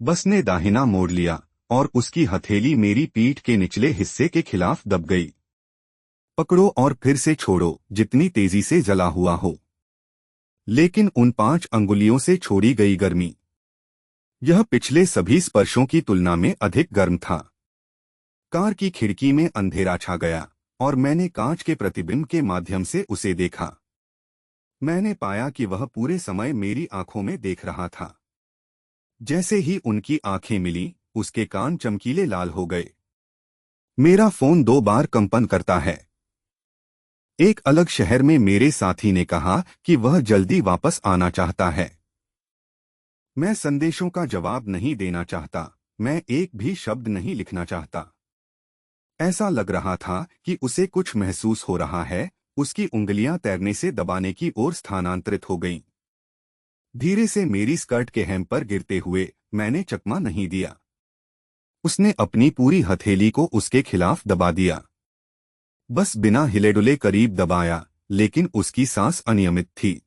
बस ने दाहिना मोड़ लिया और उसकी हथेली मेरी पीठ के निचले हिस्से के खिलाफ दब गई। पकड़ो और फिर से छोड़ो, जितनी तेजी से जला हुआ हो। लेकिन उन 5 अंगुलियों से छोड़ी गई गर्मी, यह पिछले सभी स्पर्शों की तुलना में अधिक गर्म था। कार की खिड़की में अंधेरा छा गया और मैंने कांच के प्रतिबिंब के माध्यम से उसे देखा। मैंने पाया कि वह पूरे समय मेरी आंखों में देख रहा था। जैसे ही उनकी आंखें मिली, उसके कान चमकीले लाल हो गए। मेरा फोन 2 बार कंपन करता है। एक अलग शहर में मेरे साथी ने कहा कि वह जल्दी वापस आना चाहता है। मैं संदेशों का जवाब नहीं देना चाहता, मैं एक भी शब्द नहीं लिखना चाहता। ऐसा लग रहा था कि उसे कुछ महसूस हो रहा है। उसकी उंगलियां तैरने से दबाने की ओर स्थानांतरित हो गईं। धीरे से मेरी स्कर्ट के hem पर गिरते हुए मैंने चकमा नहीं दिया। उसने अपनी पूरी हथेली को उसके खिलाफ दबा दिया। बस बिना हिले-डुले करीब दबाया, लेकिन उसकी सांस अनियमित थी।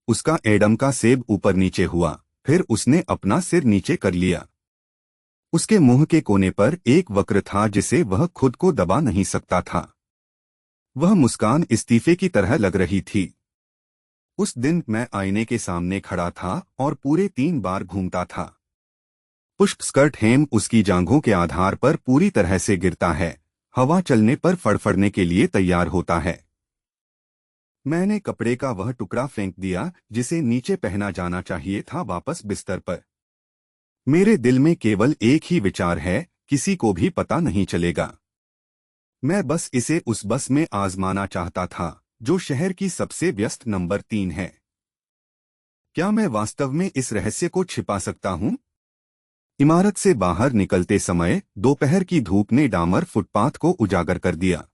उसका एडम का सेब ऊपर नीचे हुआ, फिर उसने अपना सिर नीचे कर लिया। उसके मुंह के कोने पर एक वक्र था जिसे वह खुद को दबा नहीं सकता था। वह मुस्कान इस्तीफे की तरह लग रही थी। उस दिन मैं आईने के सामने खड़ा था और पूरे 3 बार घूमता था। पुष्प स्कर्ट हेम उसकी जांघों के आधार पर पूरी तरह से गिरता है, हवा चलने पर फड़फड़ने के लिए तैयार होता है। मैंने कपड़े का वह टुकड़ा फेंक दिया जिसे नीचे पहना जाना चाहिए था वापस बिस्तर पर। मेरे दिल में केवल एक ही विचार है, किसी को भी पता नहीं चलेगा। मैं बस इसे उस बस में आजमाना चाहता था जो शहर की सबसे व्यस्त नंबर 3 है। क्या मैं वास्तव में इस रहस्य को छिपा सकता हूं? इमारत से बाहर निकलते समय दोपहर की धूप ने डामर फुटपाथ को उजागर कर दिया।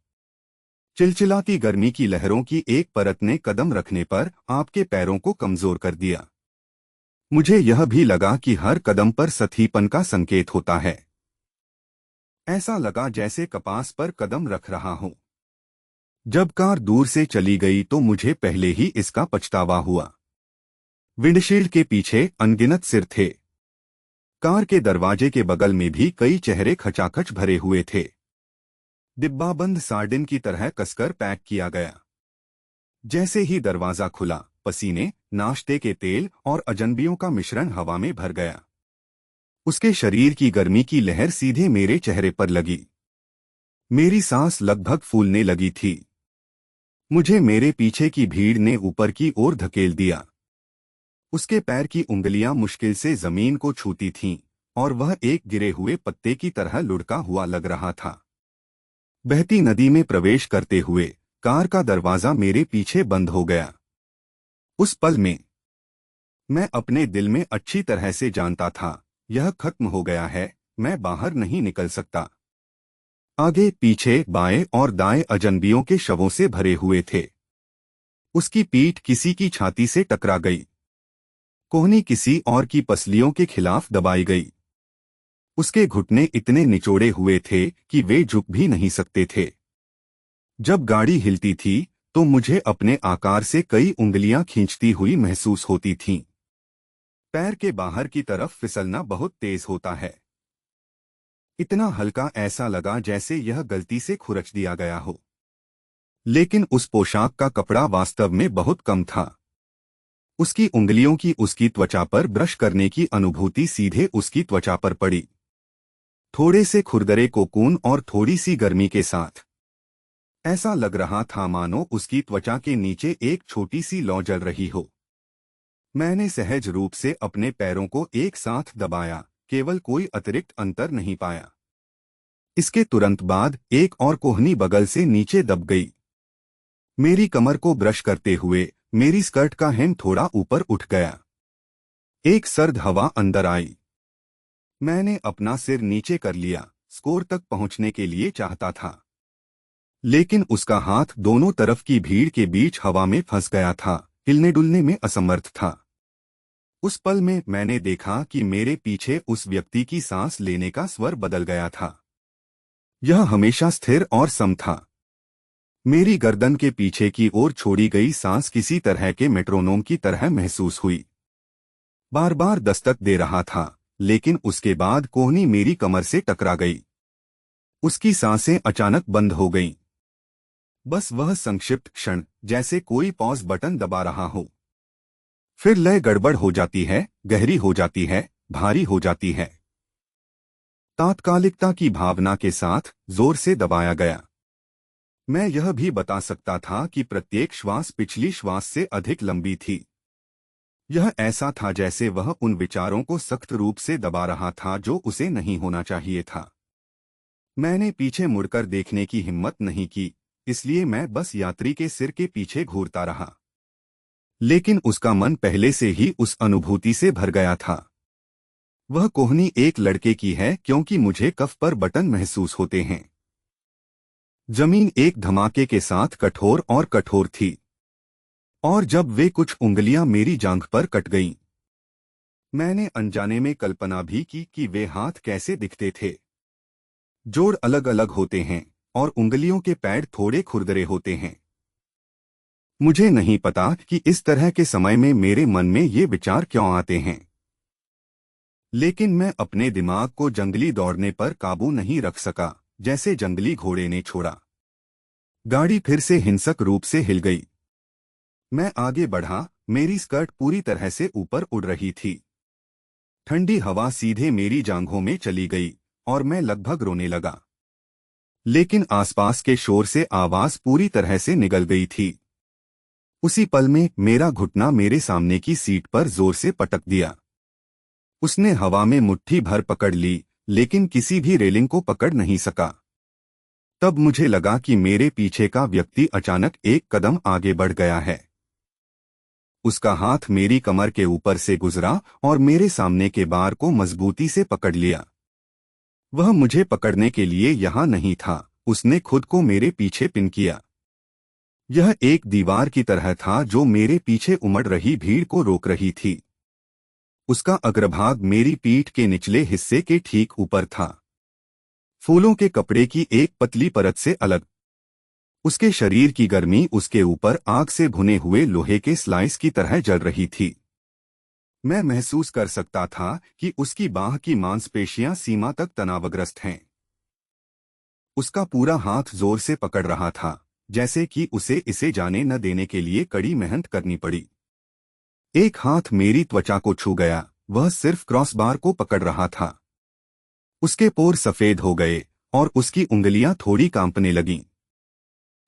चिलचिलाती गर्मी की लहरों की एक परत ने कदम रखने पर आपके पैरों को कमजोर कर दिया। मुझे यह भी लगा कि हर कदम पर सथीपन का संकेत होता है। ऐसा लगा जैसे कपास पर कदम रख रहा हूं। जब कार दूर से चली गई तो मुझे पहले ही इसका पछतावा हुआ। विंडशील्ड के पीछे अनगिनत सिर थे। कार के दरवाजे के बगल में भी कई चेहरे खचाखच भरे हुए थे। डिब्बाबंद सार्डिन की तरह कसकर पैक किया गया। जैसे ही दरवाजा खुला, पसीने, नाश्ते के तेल और अजनबियों का मिश्रण हवा में भर गया। उसके शरीर की गर्मी की लहर सीधे मेरे चेहरे पर लगी। मेरी सांस लगभग फूलने लगी थी। मुझे मेरे पीछे की भीड़ ने ऊपर की ओर धकेल दिया। उसके पैर की उंगलियां मुश्किल से जमीन को छूती थीं और वह एक गिरे हुए पत्ते की तरह लुढ़का हुआ लग रहा था। बहती नदी में प्रवेश करते हुए कार का दरवाजा मेरे पीछे बंद हो गया। उस पल में मैं अपने दिल में अच्छी तरह से जानता था, यह खत्म हो गया है, मैं बाहर नहीं निकल सकता। आगे, पीछे, बाएं और दाएं अजनबियों के शवों से भरे हुए थे। उसकी पीठ किसी की छाती से टकरा गई। कोहनी किसी और की पसलियों के खिलाफ दबाई गई। उसके घुटने इतने निचोड़े हुए थे कि वे झुक भी नहीं सकते थे। जब गाड़ी हिलती थी तो मुझे अपने आकार से कई उंगलियां खींचती हुई महसूस होती थीं। पैर के बाहर की तरफ फिसलना बहुत तेज होता है। इतना हल्का, ऐसा लगा जैसे यह गलती से खुरच दिया गया हो। लेकिन उस पोशाक का कपड़ा वास्तव में बहुत कम था। उसकी उंगलियों की उसकी त्वचा पर ब्रश करने की अनुभूति सीधे उसकी त्वचा पर पड़ी, थोड़े से खुरदरे कोकून और थोड़ी सी गर्मी के साथ। ऐसा लग रहा था मानो उसकी त्वचा के नीचे एक छोटी सी लौ जल रही हो। मैंने सहज रूप से अपने पैरों को एक साथ दबाया, केवल कोई अतिरिक्त अंतर नहीं पाया। इसके तुरंत बाद एक और कोहनी बगल से नीचे दब गई। मेरी कमर को ब्रश करते हुए मेरी स्कर्ट का hem थोड़ा ऊपर उठ गया। एक सर्द हवा अंदर आई। मैंने अपना सिर नीचे कर लिया, स्कोर तक पहुंचने के लिए चाहता था। लेकिन उसका हाथ दोनों तरफ की भीड़ के बीच हवा में फंस गया था, हिलने डुलने में असमर्थ था। उस पल में मैंने देखा कि मेरे पीछे उस व्यक्ति की सांस लेने का स्वर बदल गया था। यह हमेशा स्थिर और सम था। मेरी गर्दन के पीछे की ओर छोड़ी गई सांस किसी तरह के मेट्रोनोम की तरह महसूस हुई। बार बार दस्तक दे रहा था, लेकिन उसके बाद कोहनी मेरी कमर से टकरा गई। उसकी सांसें अचानक बंद हो गईं। बस वह संक्षिप्त क्षण, जैसे कोई पॉज बटन दबा रहा हो। फिर लय गड़बड़ हो जाती है, गहरी हो जाती है, भारी हो जाती है। तात्कालिकता की भावना के साथ जोर से दबाया गया। मैं यह भी बता सकता था कि प्रत्येक श्वास पिछली श्वास से अधिक लंबी थी। यह ऐसा था जैसे वह उन विचारों को सख्त रूप से दबा रहा था जो उसे नहीं होना चाहिए था। मैंने पीछे मुड़कर देखने की हिम्मत नहीं की, इसलिए मैं बस यात्री के सिर के पीछे घूरता रहा। लेकिन उसका मन पहले से ही उस अनुभूति से भर गया था। वह कोहनी एक लड़के की है क्योंकि मुझे कफ पर बटन महसूस होते हैं। जमीन एक धमाके के साथ कठोर और कठोर थी, और जब वे कुछ उंगलियां मेरी जांघ पर कट गईं, मैंने अनजाने में कल्पना भी की कि वे हाथ कैसे दिखते थे। जोड़ अलग अलग होते हैं और उंगलियों के पैड थोड़े खुरदरे होते हैं। मुझे नहीं पता कि इस तरह के समय में मेरे मन में ये विचार क्यों आते हैं, लेकिन मैं अपने दिमाग को जंगली दौड़ने पर काबू नहीं रख सका, जैसे जंगली घोड़े ने छोड़ा। गाड़ी फिर से हिंसक रूप से हिल गई। मैं आगे बढ़ा, मेरी स्कर्ट पूरी तरह से ऊपर उड़ रही थी। ठंडी हवा सीधे मेरी जांघों में चली गई और मैं लगभग रोने लगा। लेकिन आसपास के शोर से आवाज पूरी तरह से निगल गई थी। उसी पल में मेरा घुटना मेरे सामने की सीट पर जोर से पटक दिया। उसने हवा में मुट्ठी भर पकड़ ली, लेकिन किसी भी रेलिंग को पकड़ नहीं सका। तब मुझे लगा कि मेरे पीछे का व्यक्ति अचानक एक कदम आगे बढ़ गया है। उसका हाथ मेरी कमर के ऊपर से गुजरा और मेरे सामने के बार को मजबूती से पकड़ लिया। वह मुझे पकड़ने के लिए यहाँ नहीं था, उसने खुद को मेरे पीछे पिन किया। यह एक दीवार की तरह था जो मेरे पीछे उमड़ रही भीड़ को रोक रही थी। उसका अग्रभाग मेरी पीठ के निचले हिस्से के ठीक ऊपर था, फूलों के कपड़े की एक पतली परत से अलग। उसके शरीर की गर्मी उसके ऊपर आग से भुने हुए लोहे के स्लाइस की तरह जल रही थी। मैं महसूस कर सकता था कि उसकी बाह की मांसपेशियां सीमा तक तनावग्रस्त हैं। उसका पूरा हाथ जोर से पकड़ रहा था, जैसे कि उसे इसे जाने न देने के लिए कड़ी मेहनत करनी पड़ी। एक हाथ मेरी त्वचा को छू गया, वह सिर्फ क्रॉसबार को पकड़ रहा था। उसके पोर सफेद हो गए और उसकी उंगलियां थोड़ी कांपने लगीं।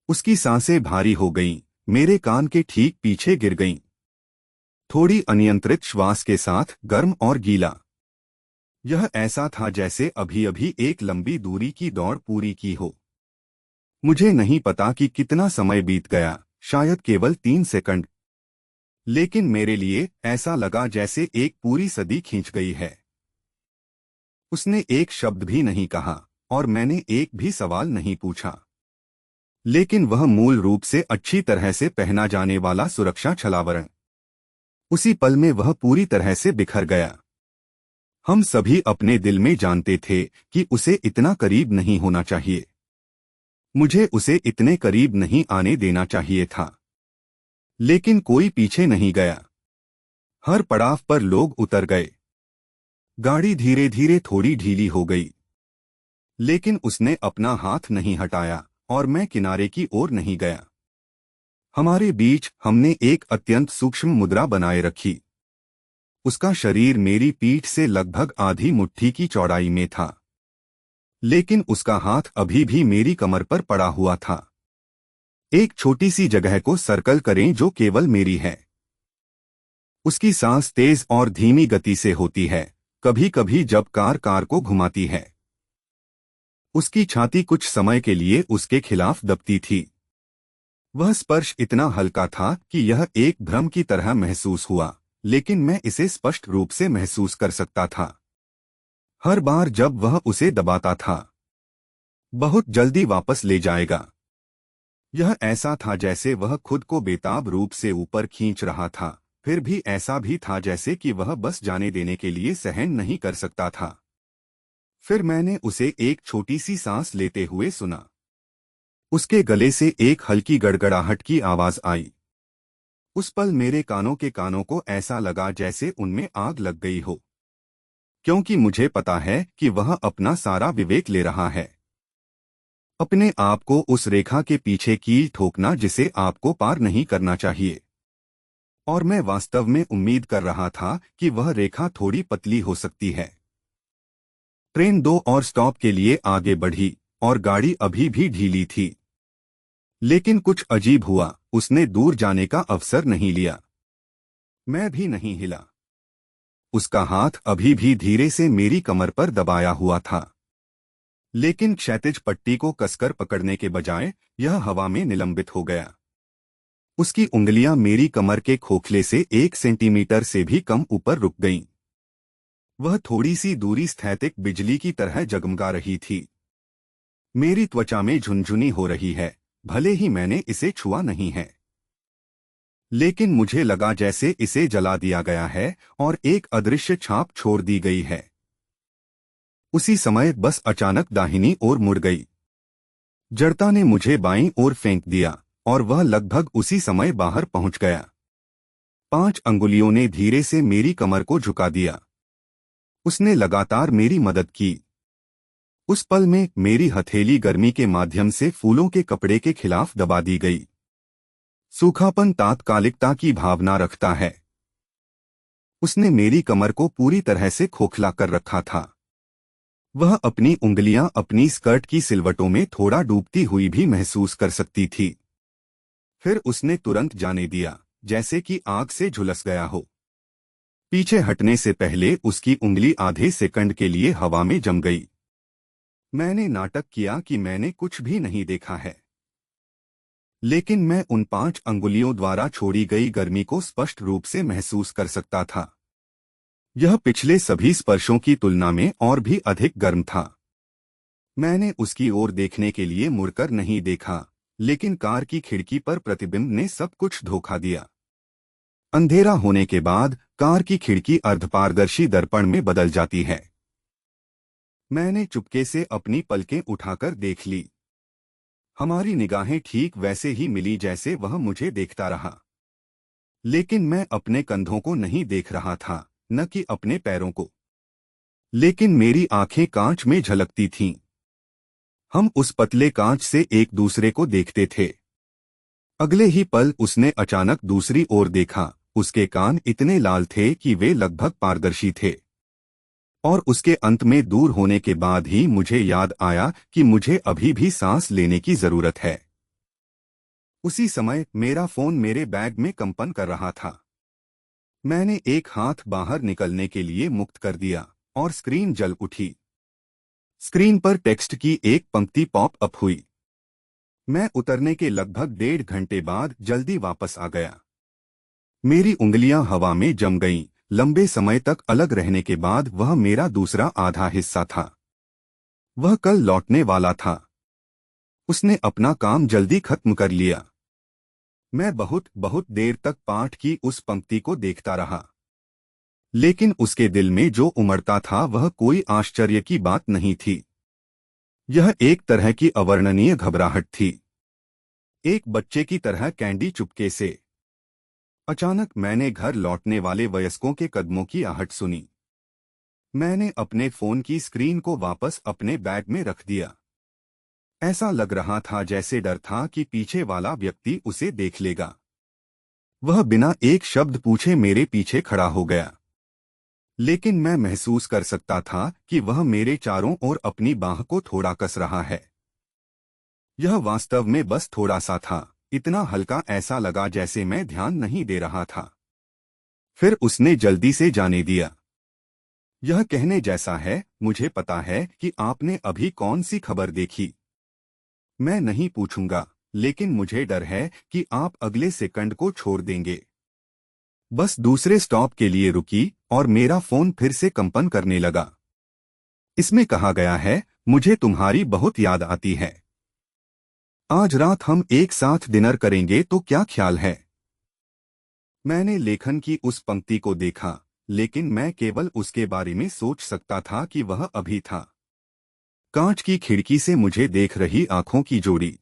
उसकी सांसें भारी हो गईं, मेरे कान के ठीक पीछे गिर गईं। थोड़ी अनियंत्रित श्वास के साथ गर्म और गीला। यह ऐसा था जैसे अभी अभी एक लंबी दूरी की दौड़ पूरी की हो। मुझे नहीं पता कि कितना समय बीत गया, शायद केवल 3 सेकंड, लेकिन मेरे लिए ऐसा लगा जैसे एक पूरी सदी खींच गई है। उसने एक शब्द भी नहीं कहा और मैंने एक भी सवाल नहीं पूछा, लेकिन वह मूल रूप से अच्छी तरह से पहना जाने वाला सुरक्षा छलावरण, उसी पल में वह पूरी तरह से बिखर गया। हम सभी अपने दिल में जानते थे कि उसे इतना करीब नहीं होना चाहिए। मुझे उसे इतने करीब नहीं आने देना चाहिए था, लेकिन कोई पीछे नहीं गया। हर पड़ाव पर लोग उतर गए। गाड़ी धीरे धीरे थोड़ी ढीली हो गई, लेकिन उसने अपना हाथ नहीं हटाया और मैं किनारे की ओर नहीं गया। हमारे बीच हमने एक अत्यंत सूक्ष्म मुद्रा बनाए रखी। उसका शरीर मेरी पीठ से लगभग आधी मुट्ठी की चौड़ाई में था, लेकिन उसका हाथ अभी भी मेरी कमर पर पड़ा हुआ था। एक छोटी सी जगह को सर्कल करें जो केवल मेरी है। उसकी सांस तेज और धीमी गति से होती है, कभी कभी जब कार को घुमाती है। उसकी छाती कुछ समय के लिए उसके खिलाफ दबती थी। वह स्पर्श इतना हल्का था कि यह एक भ्रम की तरह महसूस हुआ, लेकिन मैं इसे स्पष्ट रूप से महसूस कर सकता था। हर बार जब वह उसे दबाता था, बहुत जल्दी वापस ले जाएगा। यह ऐसा था जैसे वह खुद को बेताब रूप से ऊपर खींच रहा था, फिर भी ऐसा भी था जैसे कि वह बस जाने देने के लिए सहन नहीं कर सकता था। फिर मैंने उसे एक छोटी सी सांस लेते हुए सुना। उसके गले से एक हल्की गड़गड़ाहट की आवाज आई। उस पल मेरे कानों को ऐसा लगा जैसे उनमें आग लग गई हो। क्योंकि मुझे पता है कि वह अपना सारा विवेक ले रहा है, अपने आप को उस रेखा के पीछे कील ठोकना जिसे आपको पार नहीं करना चाहिए। और मैं वास्तव में उम्मीद कर रहा था कि वह रेखा थोड़ी पतली हो सकती है। ट्रेन 2 और स्टॉप के लिए आगे बढ़ी और गाड़ी अभी भी ढीली थी। लेकिन कुछ अजीब हुआ, उसने दूर जाने का अवसर नहीं लिया। मैं भी नहीं हिला। उसका हाथ अभी भी धीरे से मेरी कमर पर दबाया हुआ था, लेकिन क्षैतिज पट्टी को कसकर पकड़ने के बजाय यह हवा में निलंबित हो गया। उसकी उंगलियां मेरी कमर के खोखले से 1 सेंटीमीटर से भी कम ऊपर रुक गईं। वह थोड़ी सी दूरी स्थैतिक बिजली की तरह जगमगा रही थी। मेरी त्वचा में झुनझुनी हो रही है, भले ही मैंने इसे छुआ नहीं है। लेकिन मुझे लगा जैसे इसे जला दिया गया है और एक अदृश्य छाप छोड़ दी गई है। उसी समय बस अचानक दाहिनी ओर मुड़ गई। जड़ता ने मुझे बाईं ओर फेंक दिया और वह लगभग उसी समय बाहर पहुंच गया। 5 अंगुलियों ने धीरे से मेरी कमर को झुका दिया। उसने लगातार मेरी मदद की। उस पल में मेरी हथेली गर्मी के माध्यम से फूलों के कपड़े के खिलाफ दबा दी गई। सूखापन तात्कालिकता की भावना रखता है। उसने मेरी कमर को पूरी तरह से खोखला कर रखा था। वह अपनी उंगलियां अपनी स्कर्ट की सिलवटों में थोड़ा डूबती हुई भी महसूस कर सकती थी। फिर उसने तुरंत जाने दिया, जैसे कि आग से झुलस गया हो। पीछे हटने से पहले उसकी उंगली आधे सेकंड के लिए हवा में जम गई। मैंने नाटक किया कि मैंने कुछ भी नहीं देखा है, लेकिन मैं उन 5 अंगुलियों द्वारा छोड़ी गई गर्मी को स्पष्ट रूप से महसूस कर सकता था। यह पिछले सभी स्पर्शों की तुलना में और भी अधिक गर्म था। मैंने उसकी ओर देखने के लिए मुड़कर नहीं देखा, लेकिन कार की खिड़की पर प्रतिबिंब ने सब कुछ धोखा दिया। अंधेरा होने के बाद कार की खिड़की अर्धपारदर्शी दर्पण में बदल जाती है। मैंने चुपके से अपनी पलकें उठाकर देख ली। हमारी निगाहें ठीक वैसे ही मिली जैसे वह मुझे देखता रहा। लेकिन मैं अपने कंधों को नहीं देख रहा था, न कि अपने पैरों को। लेकिन मेरी आंखें कांच में झलकती थीं। हम उस पतले कांच से एक दूसरे को देखते थे। अगले ही पल उसने अचानक दूसरी ओर देखा। उसके कान इतने लाल थे कि वे लगभग पारदर्शी थे। और उसके अंत में दूर होने के बाद ही मुझे याद आया कि मुझे अभी भी सांस लेने की जरूरत है। उसी समय मेरा फोन मेरे बैग में कंपन कर रहा था। मैंने एक हाथ बाहर निकलने के लिए मुक्त कर दिया और स्क्रीन जल उठी। स्क्रीन पर टेक्स्ट की एक पंक्ति पॉप अप हुई। मैं उतरने के लगभग 1.5 घंटे बाद जल्दी वापस आ गया। मेरी उंगलियां हवा में जम गईं। लंबे समय तक अलग रहने के बाद वह मेरा दूसरा आधा हिस्सा था। वह कल लौटने वाला था। उसने अपना काम जल्दी खत्म कर लिया। मैं बहुत बहुत देर तक पाठ की उस पंक्ति को देखता रहा, लेकिन उसके दिल में जो उमड़ता था वह कोई आश्चर्य की बात नहीं थी। यह एक तरह की अवर्णनीय घबराहट थी, एक बच्चे की तरह कैंडी चुपके से। अचानक मैंने घर लौटने वाले वयस्कों के कदमों की आहट सुनी। मैंने अपने फोन की स्क्रीन को वापस अपने बैग में रख दिया। ऐसा लग रहा था जैसे डर था कि पीछे वाला व्यक्ति उसे देख लेगा। वह बिना एक शब्द पूछे मेरे पीछे खड़ा हो गया, लेकिन मैं महसूस कर सकता था कि वह मेरे चारों ओर अपनी बाह को थोड़ा कस रहा है। यह वास्तव में बस थोड़ा सा था, इतना हल्का ऐसा लगा जैसे मैं ध्यान नहीं दे रहा था। फिर उसने जल्दी से जाने दिया। यह कहने जैसा है, मुझे पता है कि आपने अभी कौन सी खबर देखी। मैं नहीं पूछूंगा, लेकिन मुझे डर है कि आप अगले सेकंड को छोड़ देंगे। बस दूसरे स्टॉप के लिए रुकी और मेरा फोन फिर से कंपन करने लगा। इसमें कहा गया है, मुझे तुम्हारी बहुत याद आती है। आज रात हम एक साथ डिनर करेंगे तो क्या ख्याल है। मैंने लेखन की उस पंक्ति को देखा, लेकिन मैं केवल उसके बारे में सोच सकता था कि वह अभी था। कांच की खिड़की से मुझे देख रही आंखों की जोड़ी।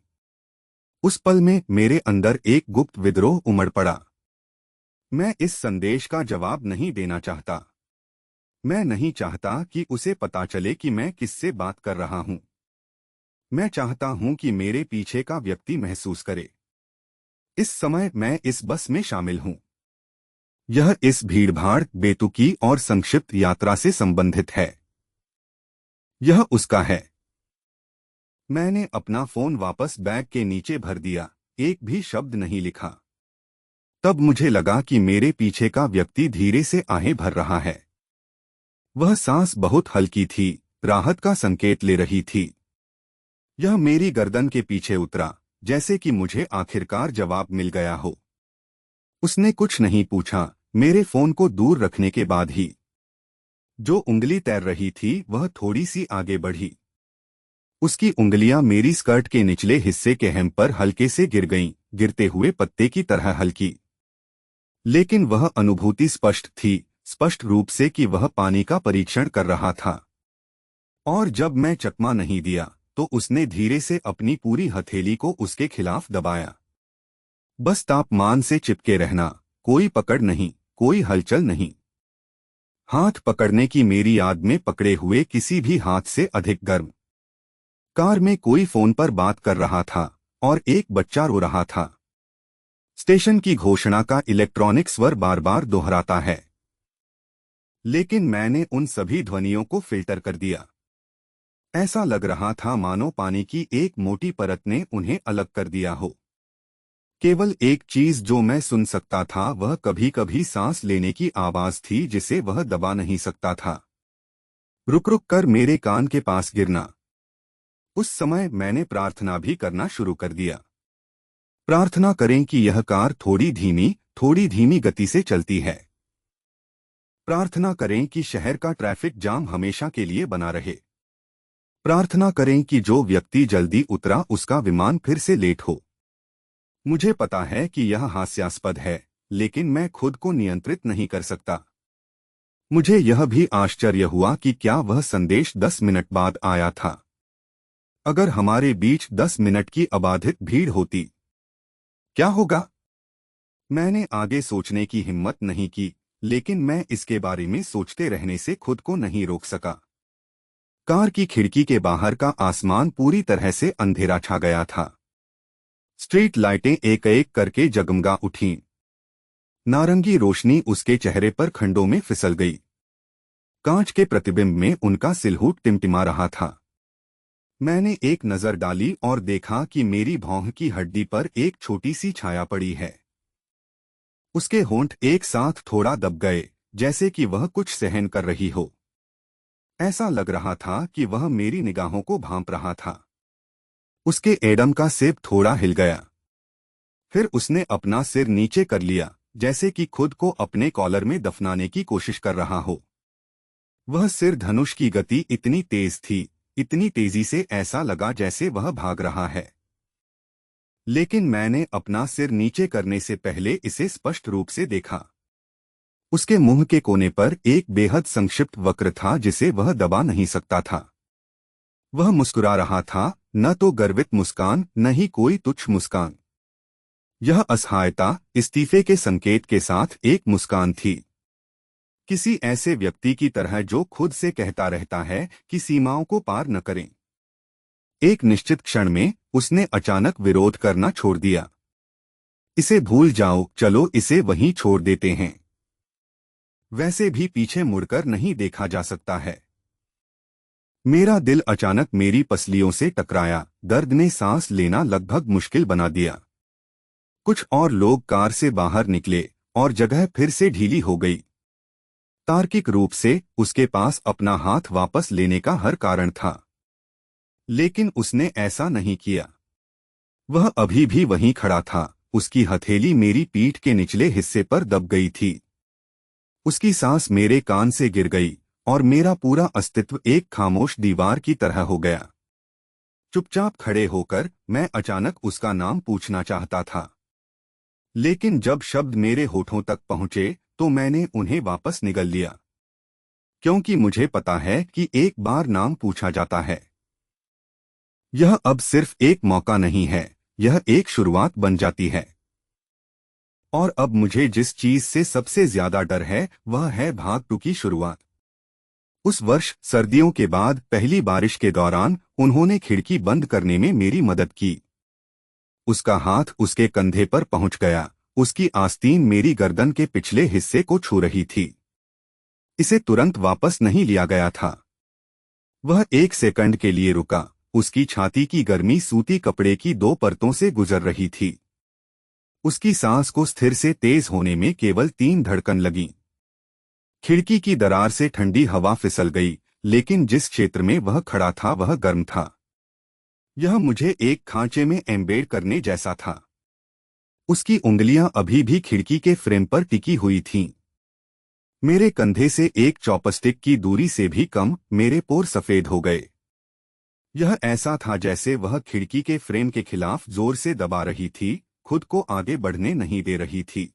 उस पल में मेरे अंदर एक गुप्त विद्रोह उमड़ पड़ा। मैं इस संदेश का जवाब नहीं देना चाहता। मैं नहीं चाहता कि उसे पता चले कि मैं किससे बात कर रहा हूं। मैं चाहता हूं कि मेरे पीछे का व्यक्ति महसूस करे इस समय मैं इस बस में शामिल हूं। यह इस भीड़भाड़, बेतुकी और संक्षिप्त यात्रा से संबंधित है। यह उसका है। मैंने अपना फोन वापस बैग के नीचे भर दिया, एक भी शब्द नहीं लिखा। तब मुझे लगा कि मेरे पीछे का व्यक्ति धीरे से आहें भर रहा है। वह सांस बहुत हल्की थी, राहत का संकेत ले रही थी। यह मेरी गर्दन के पीछे उतरा, जैसे कि मुझे आखिरकार जवाब मिल गया हो। उसने कुछ नहीं पूछा, मेरे फोन को दूर रखने के बाद ही। जो उंगली तैर रही थी वह थोड़ी सी आगे बढ़ी। उसकी उंगलियां मेरी स्कर्ट के निचले हिस्से के हेम पर हल्के से गिर गईं, गिरते हुए पत्ते की तरह हल्की। लेकिन वह अनुभूति स्पष्ट थी, स्पष्ट रूप से कि वह पानी का परीक्षण कर रहा था। और जब मैं चकमा नहीं दिया तो उसने धीरे से अपनी पूरी हथेली को उसके खिलाफ दबाया। बस तापमान से चिपके रहना, कोई पकड़ नहीं, कोई हलचल नहीं। हाथ पकड़ने की मेरी याद में पकड़े हुए किसी भी हाथ से अधिक गर्म। कार में कोई फोन पर बात कर रहा था और एक बच्चा रो रहा था। स्टेशन की घोषणा का इलेक्ट्रॉनिक स्वर बार बार दोहराता है। लेकिन मैंने उन सभी ध्वनियों को फिल्टर कर दिया। ऐसा लग रहा था मानो पानी की एक मोटी परत ने उन्हें अलग कर दिया हो। केवल एक चीज जो मैं सुन सकता था वह कभी कभी सांस लेने की आवाज थी जिसे वह दबा नहीं सकता था। रुक रुक कर मेरे कान के पास गिरना। उस समय मैंने प्रार्थना भी करना शुरू कर दिया। प्रार्थना करें कि यह कार थोड़ी धीमी गति से चलती है। प्रार्थना करें कि शहर का ट्रैफिक जाम हमेशा के लिए बना रहे। प्रार्थना करें कि जो व्यक्ति जल्दी उतरा उसका विमान फिर से लेट हो। मुझे पता है कि यह हास्यास्पद है, लेकिन मैं खुद को नियंत्रित नहीं कर सकता। मुझे यह भी आश्चर्य हुआ कि क्या वह संदेश 10 मिनट बाद आया था। अगर हमारे बीच 10 मिनट की अबाधित भीड़ होती, क्या होगा? मैंने आगे सोचने की हिम्मत नहीं की, लेकिन मैं इसके बारे में सोचते रहने से खुद को नहीं रोक सका। कार की खिड़की के बाहर का आसमान पूरी तरह से अंधेरा छा गया था। स्ट्रीट लाइटें एक एक करके जगमगा उठीं। नारंगी रोशनी उसके चेहरे पर खंडों में फिसल गई। कांच के प्रतिबिंब में उनका सिलहूट टिमटिमा रहा था। मैंने एक नजर डाली और देखा कि मेरी भौं की हड्डी पर एक छोटी सी छाया पड़ी है। उसके होंठ एक साथ थोड़ा दब गए, जैसे कि वह कुछ सहन कर रही हो। ऐसा लग रहा था कि वह मेरी निगाहों को भांप रहा था। उसके एडम का सिर थोड़ा हिल गया। फिर उसने अपना सिर नीचे कर लिया, जैसे कि खुद को अपने कॉलर में दफनाने की कोशिश कर रहा हो। वह सिर धनुष की गति इतनी तेज थी, इतनी तेजी से ऐसा लगा जैसे वह भाग रहा है। लेकिन मैंने अपना सिर नीचे करने से पहले इसे स्पष्ट रूप से देखा। उसके मुंह के कोने पर एक बेहद संक्षिप्त वक्र था जिसे वह दबा नहीं सकता था। वह मुस्कुरा रहा था, न तो गर्वित मुस्कान, न ही कोई तुच्छ मुस्कान। यह असहायता, इस्तीफे के संकेत के साथ एक मुस्कान थी। किसी ऐसे व्यक्ति की तरह जो खुद से कहता रहता है कि सीमाओं को पार न करें। एक निश्चित क्षण में उसने अचानक विरोध करना छोड़ दिया। इसे भूल जाओ, चलो इसे वहीं छोड़ देते हैं। वैसे भी पीछे मुड़कर नहीं देखा जा सकता है। मेरा दिल अचानक मेरी पसलियों से टकराया, दर्द ने सांस लेना लगभग मुश्किल बना दिया। कुछ और लोग कार से बाहर निकले और जगह फिर से ढीली हो गई। तार्किक रूप से उसके पास अपना हाथ वापस लेने का हर कारण था, लेकिन उसने ऐसा नहीं किया। वह अभी भी वहीं खड़ा था, उसकी हथेली मेरी पीठ के निचले हिस्से पर दब गई थी। उसकी सांस मेरे कान से गिर गई और मेरा पूरा अस्तित्व एक खामोश दीवार की तरह हो गया। चुपचाप खड़े होकर मैं अचानक उसका नाम पूछना चाहता था, लेकिन जब शब्द मेरे होठों तक पहुंचे तो मैंने उन्हें वापस निगल लिया, क्योंकि मुझे पता है कि एक बार नाम पूछा जाता है, यह अब सिर्फ एक मौका नहीं है, यह एक शुरुआत बन जाती है। और अब मुझे जिस चीज से सबसे ज्यादा डर है वह है भाग 2 की शुरुआत। उस वर्ष सर्दियों के बाद पहली बारिश के दौरान उन्होंने खिड़की बंद करने में मेरी मदद की। उसका हाथ उसके कंधे पर पहुंच गया। उसकी आस्तीन मेरी गर्दन के पिछले हिस्से को छू रही थी। इसे तुरंत वापस नहीं लिया गया था। वह 1 सेकंड के लिए रुका। उसकी छाती की गर्मी सूती कपड़े की 2 परतों से गुजर रही थी। उसकी सांस को स्थिर से तेज होने में केवल 3 धड़कन लगी। खिड़की की दरार से ठंडी हवा फिसल गई, लेकिन जिस क्षेत्र में वह खड़ा था वह गर्म था। यह मुझे एक खांचे में एम्बेड करने जैसा था। उसकी उंगलियां अभी भी खिड़की के फ्रेम पर टिकी हुई थीं। मेरे कंधे से एक चॉपस्टिक की दूरी से भी कम मेरे पोर सफेद हो गए। यह ऐसा था जैसे वह खिड़की के फ्रेम के खिलाफ जोर से दबा रही थी, खुद को आगे बढ़ने नहीं दे रही थी।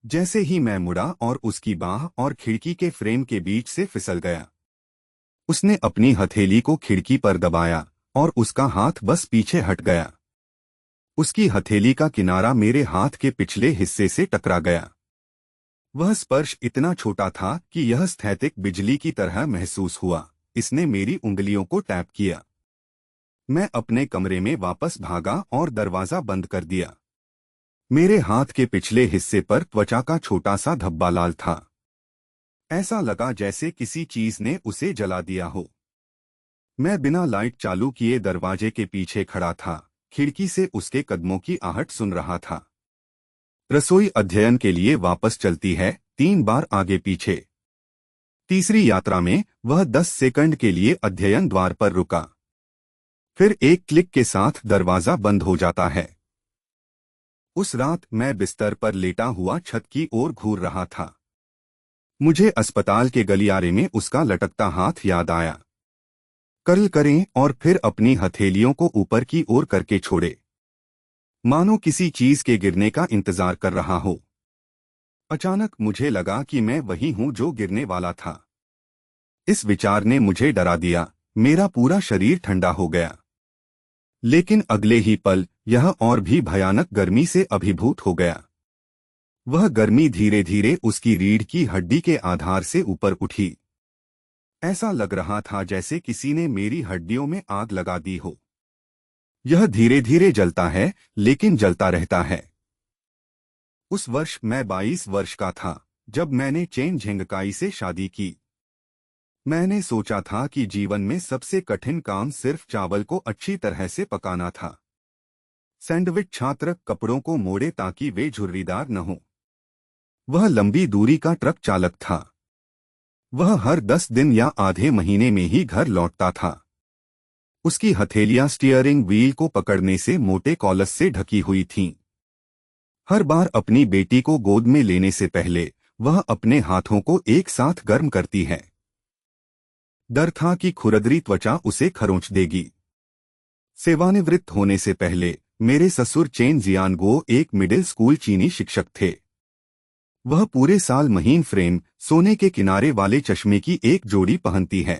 जैसे ही मैं मुड़ा और उसकी बाह और खिड़की के फ्रेम के बीच से फिसल गया। उसने अपनी हथेली को खिड़की पर दबाया और उसका हाथ बस पीछे हट गया। उसकी हथेली का किनारा मेरे हाथ के पिछले हिस्से से टकरा गया। वह स्पर्श इतना छोटा था कि यह स्थैतिक बिजली की तरह महसूस हुआ। इसने मेरी उंगलियों को टैप किया। मैं अपने कमरे में वापस भागा और दरवाजा बंद कर दिया। मेरे हाथ के पिछले हिस्से पर त्वचा का छोटा सा धब्बा लाल था। ऐसा लगा जैसे किसी चीज ने उसे जला दिया हो। मैं बिना लाइट चालू किए दरवाजे के पीछे खड़ा था, खिड़की से उसके कदमों की आहट सुन रहा था। रसोई अध्ययन के लिए वापस चलती है, 3 बार आगे पीछे। तीसरी यात्रा में वह 10 सेकंड के लिए अध्ययन द्वार पर रुका। फिर एक क्लिक के साथ दरवाजा बंद हो जाता है। उस रात मैं बिस्तर पर लेटा हुआ छत की ओर घूर रहा था। मुझे अस्पताल के गलियारे में उसका लटकता हाथ याद आया। कर्ल करें और फिर अपनी हथेलियों को ऊपर की ओर करके छोड़े, मानो किसी चीज के गिरने का इंतजार कर रहा हो। अचानक मुझे लगा कि मैं वही हूं जो गिरने वाला था। इस विचार ने मुझे डरा दिया। मेरा पूरा शरीर ठंडा हो गया। लेकिन अगले ही पल यह और भी भयानक गर्मी से अभिभूत हो गया। वह गर्मी धीरे धीरे उसकी रीढ़ की हड्डी के आधार से ऊपर उठी। ऐसा लग रहा था जैसे किसी ने मेरी हड्डियों में आग लगा दी हो। यह धीरे धीरे जलता है, लेकिन जलता रहता है। उस वर्ष मैं 22 वर्ष का था जब मैंने चेन झेंगकाई से शादी की। मैंने सोचा था कि जीवन में सबसे कठिन काम सिर्फ चावल को अच्छी तरह से पकाना था। सैंडविच छात्र कपड़ों को मोड़े ताकि वे झुर्रीदार न हों। वह लंबी दूरी का ट्रक चालक था। वह हर 10 दिन या आधे महीने में ही घर लौटता था। उसकी हथेलियां स्टीयरिंग व्हील को पकड़ने से मोटे कॉलस से ढकी हुई थीं। हर बार अपनी बेटी को गोद में लेने से पहले वह अपने हाथों को एक साथ गर्म करती है। डर था कि खुरदरी त्वचा उसे खरोंच देगी। सेवानिवृत्त होने से पहले मेरे ससुर चेन जियानगो एक मिडिल स्कूल चीनी शिक्षक थे। वह पूरे साल महीन फ्रेम सोने के किनारे वाले चश्मे की एक जोड़ी पहनती है।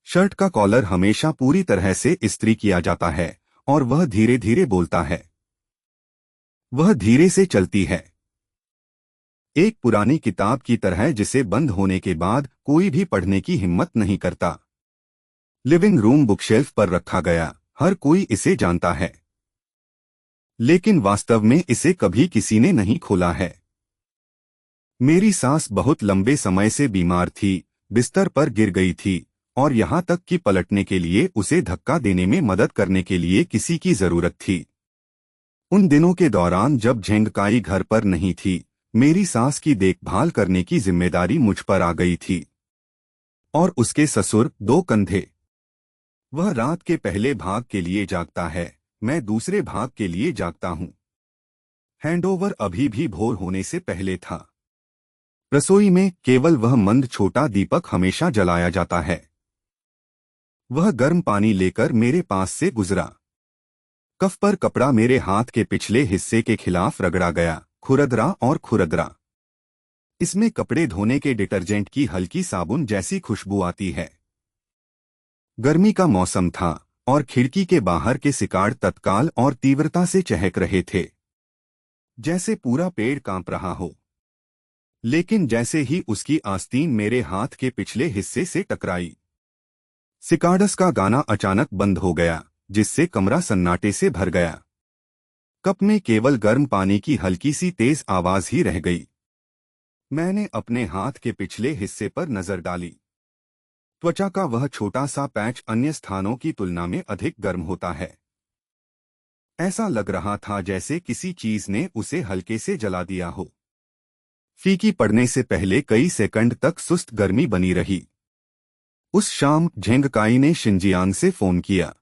शर्ट का कॉलर हमेशा पूरी तरह से इस्त्री किया जाता है और वह धीरे धीरे बोलता है। वह धीरे से चलती है, एक पुरानी किताब की तरह जिसे बंद होने के बाद कोई भी पढ़ने की हिम्मत नहीं करता। लिविंग रूम बुकशेल्फ पर रखा गया, हर कोई इसे जानता है, लेकिन वास्तव में इसे कभी किसी ने नहीं खोला है। मेरी सास बहुत लंबे समय से बीमार थी, बिस्तर पर गिर गई थी और यहाँ तक कि पलटने के लिए उसे धक्का देने में मदद करने के लिए किसी की जरूरत थी। उन दिनों के दौरान जब झेंगकाई घर पर नहीं थी, मेरी सास की देखभाल करने की जिम्मेदारी मुझ पर आ गई थी। और उसके ससुर 2 कंधे। वह रात के पहले भाग के लिए जागता है, मैं दूसरे भाग के लिए जागता हूँ। हैंडओवर अभी भी भोर होने से पहले था। रसोई में केवल वह मंद छोटा दीपक हमेशा जलाया जाता है। वह गर्म पानी लेकर मेरे पास से गुजरा। कफ पर कपड़ा मेरे हाथ के पिछले हिस्से के खिलाफ रगड़ा गया, खुरदरा और खुरदरा। इसमें कपड़े धोने के डिटर्जेंट की हल्की साबुन जैसी खुशबू आती है। गर्मी का मौसम था और खिड़की के बाहर के सिकाड़ तत्काल और तीव्रता से चहक रहे थे, जैसे पूरा पेड़ कांप रहा हो। लेकिन जैसे ही उसकी आस्तीन मेरे हाथ के पिछले हिस्से से टकराई, सिकाडस का गाना अचानक बंद हो गया, जिससे कमरा सन्नाटे से भर गया। कप में केवल गर्म पानी की हल्की सी तेज आवाज ही रह गई। मैंने अपने हाथ के पिछले हिस्से पर नजर डाली। त्वचा का वह छोटा सा पैच अन्य स्थानों की तुलना में अधिक गर्म होता है। ऐसा लग रहा था जैसे किसी चीज ने उसे हल्के से जला दिया हो। फीकी पड़ने से पहले कई सेकंड तक सुस्त गर्मी बनी रही। उस शाम झेंगकाई ने शिंजियांग से फोन किया।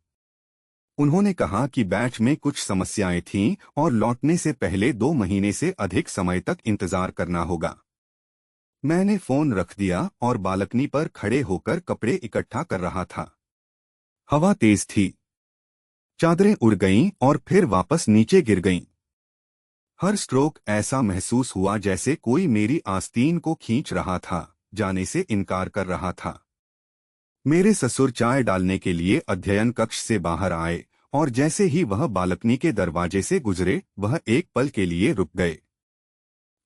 उन्होंने कहा कि बैच में कुछ समस्याएं थीं और लौटने से पहले 2 महीने से अधिक समय तक इंतजार करना होगा। मैंने फोन रख दिया और बालकनी पर खड़े होकर कपड़े इकट्ठा कर रहा था। हवा तेज थी। चादरें उड़ गईं और फिर वापस नीचे गिर गईं। हर स्ट्रोक ऐसा महसूस हुआ जैसे कोई मेरी आस्तीन को खींच रहा था, जाने से इनकार कर रहा था। मेरे ससुर चाय डालने के लिए अध्ययन कक्ष से बाहर आए और जैसे ही वह बालकनी के दरवाजे से गुजरे, वह एक पल के लिए रुक गए।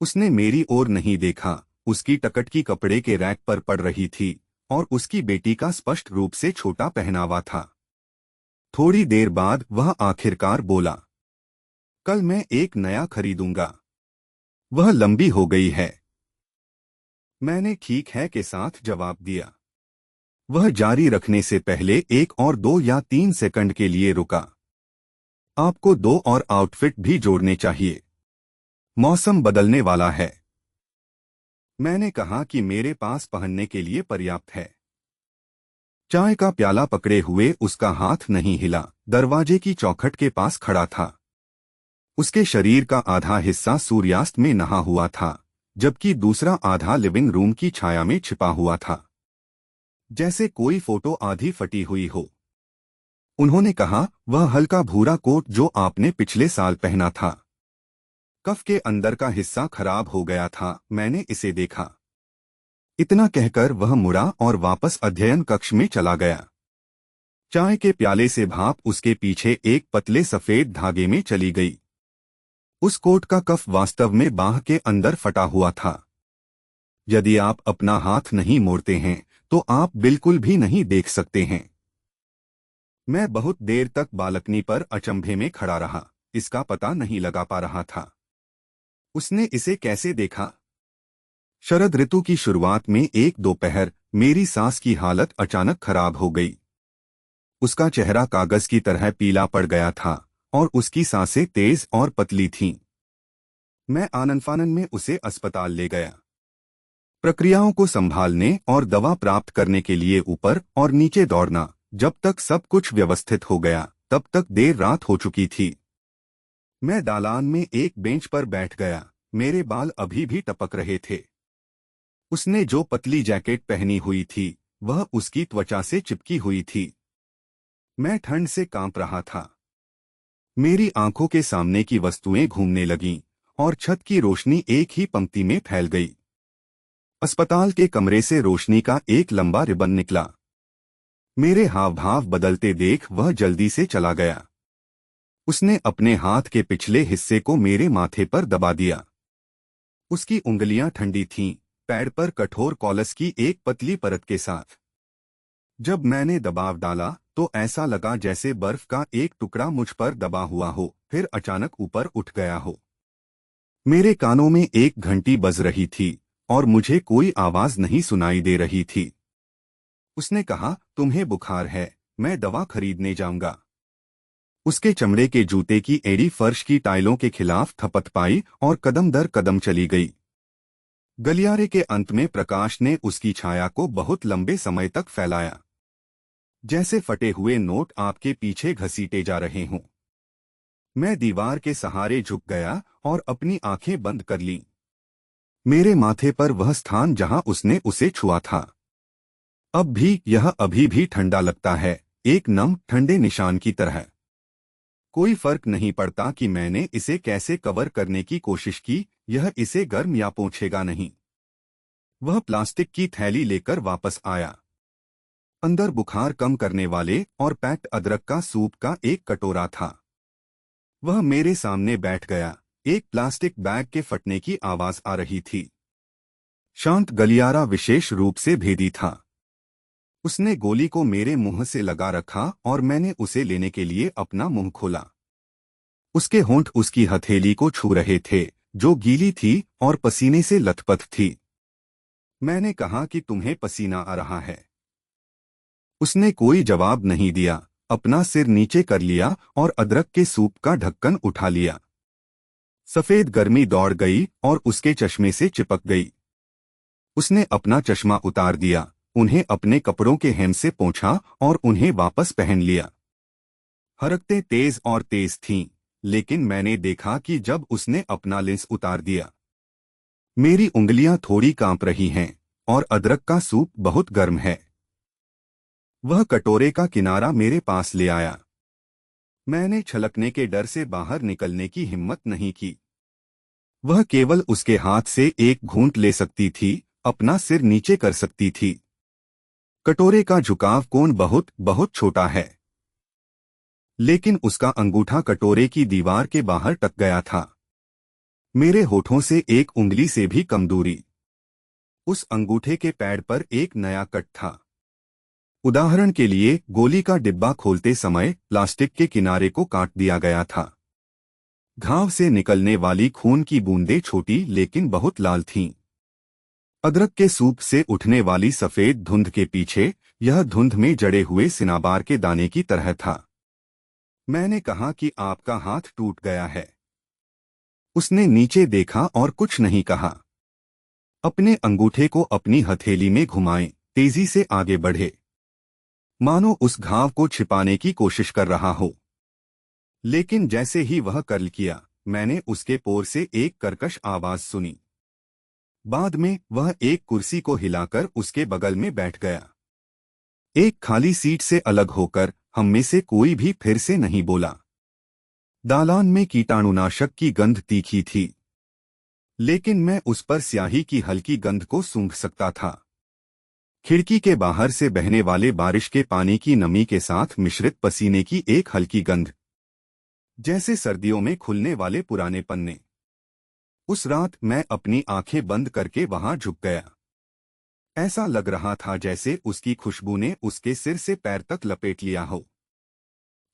उसने मेरी ओर नहीं देखा। उसकी टकटकी कपड़े के रैक पर पड़ रही थी और उसकी बेटी का स्पष्ट रूप से छोटा पहनावा था। थोड़ी देर बाद वह आखिरकार बोला, कल मैं एक नया खरीदूंगा। वह लंबी हो गई है। मैंने ठीक है के साथ जवाब दिया। वह जारी रखने से पहले 1 और 2 या 3 सेकंड के लिए रुका। आपको 2 और आउटफिट भी जोड़ने चाहिए। मौसम बदलने वाला है। मैंने कहा कि मेरे पास पहनने के लिए पर्याप्त है। चाय का प्याला पकड़े हुए उसका हाथ नहीं हिला। दरवाजे की चौखट के पास खड़ा था। उसके शरीर का आधा हिस्सा सूर्यास्त में नहा हुआ था, जबकि दूसरा आधा लिविंग रूम की छाया में छिपा हुआ था, जैसे कोई फोटो आधी फटी हुई हो। उन्होंने कहा, वह हल्का भूरा कोट जो आपने पिछले साल पहना था। कफ के अंदर का हिस्सा खराब हो गया था। मैंने इसे देखा। इतना कहकर वह मुड़ा और वापस अध्ययन कक्ष में चला गया। चाय के प्याले से भाप उसके पीछे एक पतले सफेद धागे में चली गई। उस कोट का कफ वास्तव में बाह के अंदर फटा हुआ था। यदि आप अपना हाथ नहीं मोड़ते हैं तो आप बिल्कुल भी नहीं देख सकते हैं। मैं बहुत देर तक बालकनी पर अचंभे में खड़ा रहा। इसका पता नहीं लगा पा रहा था उसने इसे कैसे देखा। शरद ऋतु की शुरुआत में एक दोपहर मेरी सांस की हालत अचानक खराब हो गई। उसका चेहरा कागज की तरह पीला पड़ गया था और उसकी सांसें तेज और पतली थीं। मैं आनन-फानन में उसे अस्पताल ले गया। प्रक्रियाओं को संभालने और दवा प्राप्त करने के लिए ऊपर और नीचे दौड़ना। जब तक सब कुछ व्यवस्थित हो गया तब तक देर रात हो चुकी थी। मैं दालान में एक बेंच पर बैठ गया। मेरे बाल अभी भी टपक रहे थे। उसने जो पतली जैकेट पहनी हुई थी वह उसकी त्वचा से चिपकी हुई थी। मैं ठंड से कांप रहा था। मेरी आंखों के सामने की वस्तुएं घूमने लगीं और छत की रोशनी एक ही पंक्ति में फैल गई। अस्पताल के कमरे से रोशनी का एक लंबा रिबन निकला। मेरे हाव भाव बदलते देख वह जल्दी से चला गया। उसने अपने हाथ के पिछले हिस्से को मेरे माथे पर दबा दिया। उसकी उंगलियां ठंडी थीं, पैड पर कठोर कॉलस की एक पतली परत के साथ। जब मैंने दबाव डाला तो ऐसा लगा जैसे बर्फ का एक टुकड़ा मुझ पर दबा हुआ हो, फिर अचानक ऊपर उठ गया हो। मेरे कानों में एक घंटी बज रही थी और मुझे कोई आवाज नहीं सुनाई दे रही थी। उसने कहा, तुम्हें बुखार है, मैं दवा खरीदने जाऊंगा। उसके चमड़े के जूते की एड़ी फर्श की टाइलों के खिलाफ थपथ पाई और कदम दर कदम चली गई। गलियारे के अंत में प्रकाश ने उसकी छाया को बहुत लंबे समय तक फैलाया, जैसे फटे हुए नोट आपके पीछे घसीटे जा रहे हों। मैं दीवार के सहारे झुक गया और अपनी आंखें बंद कर लीं। मेरे माथे पर वह स्थान जहां उसने उसे छुआ था। अब भी यह अभी भी ठंडा लगता है, एक नम ठंडे निशान की तरह। कोई फर्क नहीं पड़ता कि मैंने इसे कैसे कवर करने की कोशिश की, यह इसे गर्म या पोंछेगा नहीं। वह प्लास्टिक की थैली लेकर वापस आया। अंदर बुखार कम करने वाले और पैक्ड अदरक का सूप का एक कटोरा था। वह मेरे सामने बैठ गया। एक प्लास्टिक बैग के फटने की आवाज आ रही थी। शांत गलियारा विशेष रूप से भेदी था। उसने गोली को मेरे मुंह से लगा रखा और मैंने उसे लेने के लिए अपना मुंह खोला। उसके होंठ उसकी हथेली को छू रहे थे, जो गीली थी और पसीने से लथपथ थी। मैंने कहा कि तुम्हें पसीना आ रहा है। उसने कोई जवाब नहीं दिया, अपना सिर नीचे कर लिया और अदरक के सूप का ढक्कन उठा लिया। सफेद गर्मी दौड़ गई और उसके चश्मे से चिपक गई। उसने अपना चश्मा उतार दिया, उन्हें अपने कपड़ों के हेम से पोंछा और उन्हें वापस पहन लिया। हरकतें तेज और तेज थीं, लेकिन मैंने देखा कि जब उसने अपना लेंस उतार दिया, मेरी उंगलियां थोड़ी कांप रही हैं और अदरक का सूप बहुत गर्म है। वह कटोरे का किनारा मेरे पास ले आया। मैंने छलकने के डर से बाहर निकलने की हिम्मत नहीं की। वह केवल उसके हाथ से एक घूंट ले सकती थी, अपना सिर नीचे कर सकती थी। कटोरे का झुकाव कोण बहुत बहुत छोटा है, लेकिन उसका अंगूठा कटोरे की दीवार के बाहर टक गया था, मेरे होठों से एक उंगली से भी कम दूरी। उस अंगूठे के पैड पर एक नया कट था। उदाहरण के लिए, गोली का डिब्बा खोलते समय प्लास्टिक के किनारे को काट दिया गया था। घाव से निकलने वाली खून की बूंदें छोटी लेकिन बहुत लाल थीं। अदरक के सूप से उठने वाली सफेद धुंध के पीछे यह धुंध में जड़े हुए सिनाबार के दाने की तरह था। मैंने कहा कि आपका हाथ टूट गया है। उसने नीचे देखा और कुछ नहीं कहा। अपने अंगूठे को अपनी हथेली में घुमाएं, तेजी से आगे बढ़े, मानो उस घाव को छिपाने की कोशिश कर रहा हो। लेकिन जैसे ही वह कर्ल किया, मैंने उसके पोर से एक कर्कश आवाज सुनी। बाद में वह एक कुर्सी को हिलाकर उसके बगल में बैठ गया। एक खाली सीट से अलग होकर हम में से कोई भी फिर से नहीं बोला। दालान में कीटाणुनाशक की गंध तीखी थी, लेकिन मैं उस पर स्याही की हल्की गंध को सूंघ सकता था। खिड़की के बाहर से बहने वाले बारिश के पानी की नमी के साथ मिश्रित पसीने की एक हल्की गंध, जैसे सर्दियों में खुलने वाले पुराने पन्ने। उस रात मैं अपनी आंखें बंद करके वहां झुक गया। ऐसा लग रहा था जैसे उसकी खुशबू ने उसके सिर से पैर तक लपेट लिया हो।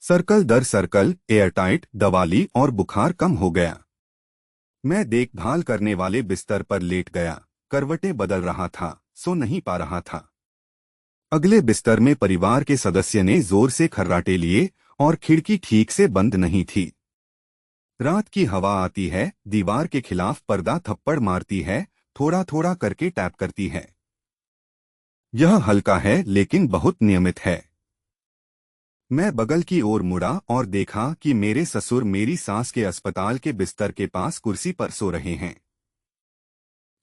सर्कल दर सर्कल एयरटाइट दवाली और बुखार कम हो गया। मैं देखभाल करने वाले बिस्तर पर लेट गया, करवटें बदल रहा था, सो नहीं पा रहा था। अगले बिस्तर में परिवार के सदस्य ने जोर से खर्राटे लिए और खिड़की ठीक से बंद नहीं थी। रात की हवा आती है, दीवार के खिलाफ पर्दा थप्पड़ मारती है, थोड़ा थोड़ा करके टैप करती है। यह हल्का है लेकिन बहुत नियमित है। मैं बगल की ओर मुड़ा और देखा कि मेरे ससुर मेरी सास के अस्पताल के बिस्तर के पास कुर्सी पर सो रहे हैं।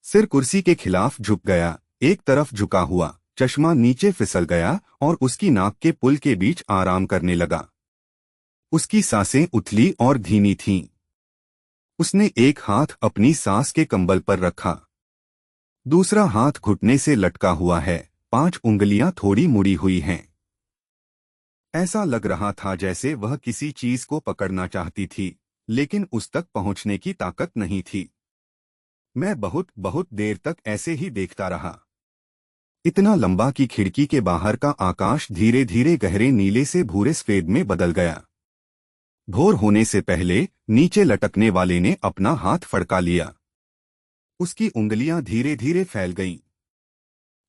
सिर कुर्सी के खिलाफ झुक गया, एक तरफ झुका हुआ, चश्मा नीचे फिसल गया और उसकी नाक के पुल के बीच आराम करने लगा। उसकी सांसें उथली और धीमी थीं। उसने एक हाथ अपनी सास के कंबल पर रखा, दूसरा हाथ घुटने से लटका हुआ है, 5 उंगलियां थोड़ी मुड़ी हुई हैं। ऐसा लग रहा था जैसे वह किसी चीज को पकड़ना चाहती थी, लेकिन उस तक पहुंचने की ताकत नहीं थी। मैं बहुत बहुत देर तक ऐसे ही देखता रहा, इतना लंबा कि खिड़की के बाहर का आकाश धीरे धीरे गहरे नीले से भूरे सफेद में बदल गया। भोर होने से पहले नीचे लटकने वाले ने अपना हाथ फड़का लिया। उसकी उंगलियां धीरे धीरे फैल गईं।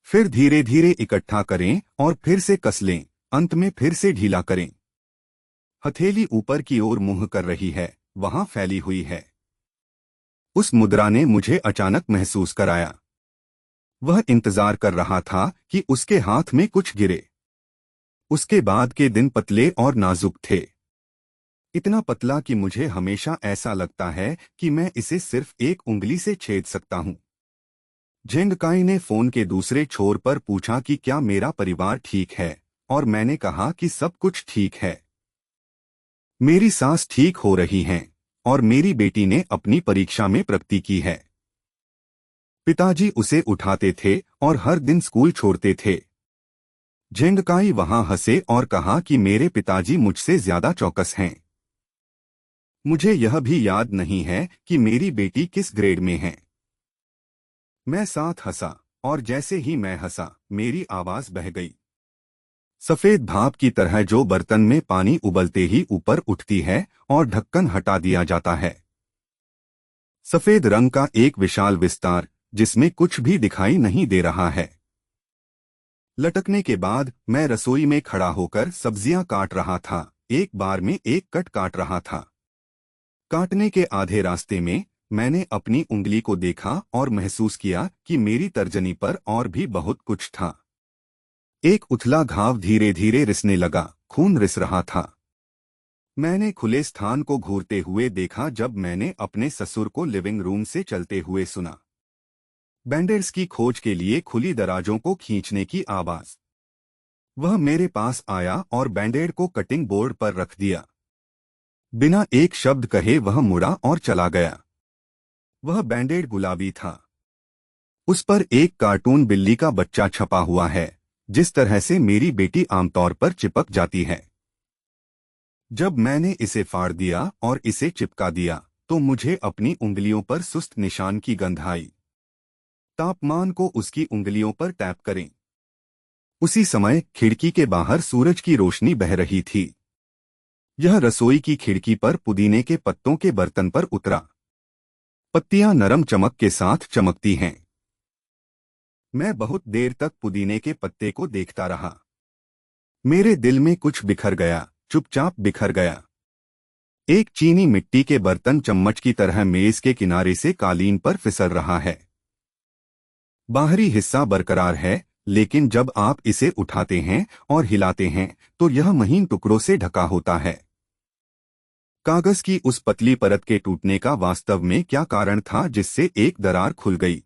फिर धीरे धीरे इकट्ठा करें और फिर से कस लें, अंत में फिर से ढीला करें। हथेली ऊपर की ओर मुंह कर रही है, वहां फैली हुई है। उस मुद्रा ने मुझे अचानक महसूस कराया। वह इंतजार कर रहा था कि उसके हाथ में कुछ गिरे। उसके बाद के दिन पतले और नाजुक थे, इतना पतला कि मुझे हमेशा ऐसा लगता है कि मैं इसे सिर्फ एक उंगली से छेद सकता हूं। झेंगकाई ने फोन के दूसरे छोर पर पूछा कि क्या मेरा परिवार ठीक है, और मैंने कहा कि सब कुछ ठीक है। मेरी सास ठीक हो रही हैं, और मेरी बेटी ने अपनी परीक्षा में प्रगति की है। पिताजी उसे उठाते थे और हर दिन स्कूल छोड़ते थे। झेंगकाई वहां हंसे और कहा कि मेरे पिताजी मुझसे ज्यादा चौकस हैं। मुझे यह भी याद नहीं है कि मेरी बेटी किस ग्रेड में है। मैं साथ हंसा, और जैसे ही मैं हंसा मेरी आवाज बह गई। सफेद भाप की तरह जो बर्तन में पानी उबलते ही ऊपर उठती है और ढक्कन हटा दिया जाता है। सफेद रंग का एक विशाल विस्तार जिसमें कुछ भी दिखाई नहीं दे रहा है। लटकने के बाद मैं रसोई में खड़ा होकर सब्जियां काट रहा था, एक बार में एक कट काट रहा था। काटने के आधे रास्ते में मैंने अपनी उंगली को देखा और महसूस किया कि मेरी तर्जनी पर और भी बहुत कुछ था। एक उथला घाव धीरे धीरे रिसने लगा, खून रिस रहा था। मैंने खुले स्थान को घूरते हुए देखा जब मैंने अपने ससुर को लिविंग रूम से चलते हुए सुना। बैंडेड्स की खोज के लिए खुली दराजों को खींचने की आवाज। वह मेरे पास आया और बैंडेड को कटिंग बोर्ड पर रख दिया। बिना एक शब्द कहे वह मुड़ा और चला गया। वह बैंडेड गुलाबी था। उस पर एक कार्टून बिल्ली का बच्चा छपा हुआ है, जिस तरह से मेरी बेटी आमतौर पर चिपक जाती है। जब मैंने इसे फाड़ दिया और इसे चिपका दिया तो मुझे अपनी उंगलियों पर सुस्त निशान की गंध आई। तापमान को उसकी उंगलियों पर टैप करें। उसी समय खिड़की के बाहर सूरज की रोशनी बह रही थी। यह रसोई की खिड़की पर पुदीने के पत्तों के बर्तन पर उतरा। पत्तियां नरम चमक के साथ चमकती हैं। मैं बहुत देर तक पुदीने के पत्ते को देखता रहा। मेरे दिल में कुछ बिखर गया, चुपचाप बिखर गया। एक चीनी मिट्टी के बर्तन चम्मच की तरह मेज के किनारे से कालीन पर फिसल रहा है। बाहरी हिस्सा बरकरार है, लेकिन जब आप इसे उठाते हैं और हिलाते हैं तो यह महीन टुकड़ों से ढका होता है। कागज की उस पतली परत के टूटने का वास्तव में क्या कारण था जिससे एक दरार खुल गई?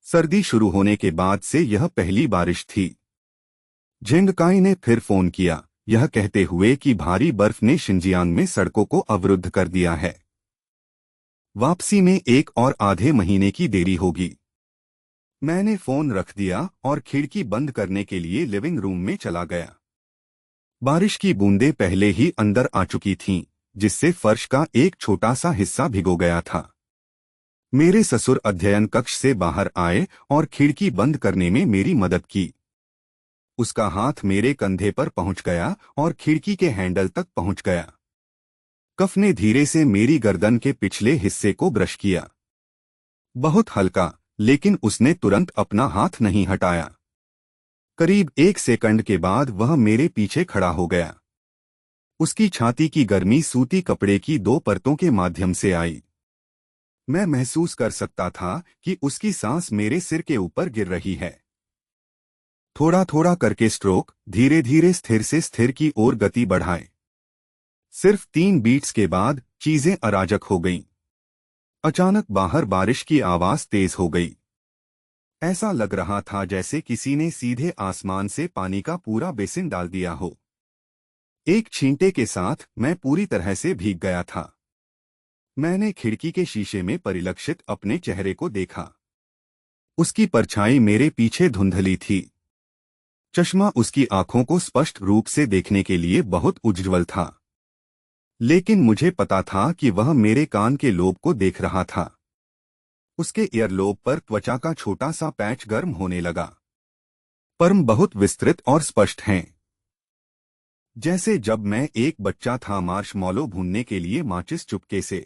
सर्दी शुरू होने के बाद से यह पहली बारिश थी। झेंगकाई ने फिर फोन किया, यह कहते हुए कि भारी बर्फ ने शिंजियांग में सड़कों को अवरुद्ध कर दिया है। वापसी में 1 और आधे महीने की देरी होगी। मैंने फोन रख दिया और खिड़की बंद करने के लिए लिविंग रूम में चला गया। बारिश की बूंदें पहले ही अंदर आ चुकी थीं, जिससे फर्श का एक छोटा सा हिस्सा भिगो गया था। मेरे ससुर अध्ययन कक्ष से बाहर आए और खिड़की बंद करने में मेरी मदद की। उसका हाथ मेरे कंधे पर पहुंच गया और खिड़की के हैंडल तक पहुंच गया। कफ ने धीरे से मेरी गर्दन के पिछले हिस्से को ब्रश किया। बहुत हल्का, लेकिन उसने तुरंत अपना हाथ नहीं हटाया। करीब 1 सेकंड के बाद वह मेरे पीछे खड़ा हो गया। उसकी छाती की गर्मी सूती कपड़े की 2 परतों के माध्यम से आई। मैं महसूस कर सकता था कि उसकी सांस मेरे सिर के ऊपर गिर रही है। थोड़ा थोड़ा करके स्ट्रोक धीरे धीरे स्थिर से स्थिर की ओर गति बढ़ाए। सिर्फ 3 बीट्स के बाद चीजें अराजक हो गईं। अचानक बाहर बारिश की आवाज तेज हो गई। ऐसा लग रहा था जैसे किसी ने सीधे आसमान से पानी का पूरा बेसिन डाल दिया हो। एक छींटे के साथ मैं पूरी तरह से भीग गया था। मैंने खिड़की के शीशे में परिलक्षित अपने चेहरे को देखा। उसकी परछाई मेरे पीछे धुंधली थी। चश्मा उसकी आंखों को स्पष्ट रूप से देखने के लिए बहुत उज्ज्वल था, लेकिन मुझे पता था कि वह मेरे कान के लोब को देख रहा था। उसके ईयरलोब पर त्वचा का छोटा सा पैच गर्म होने लगा। पर्म बहुत विस्तृत और स्पष्ट हैं, जैसे जब मैं एक बच्चा था मार्शमैलो भूनने के लिए माचिस चुपके से।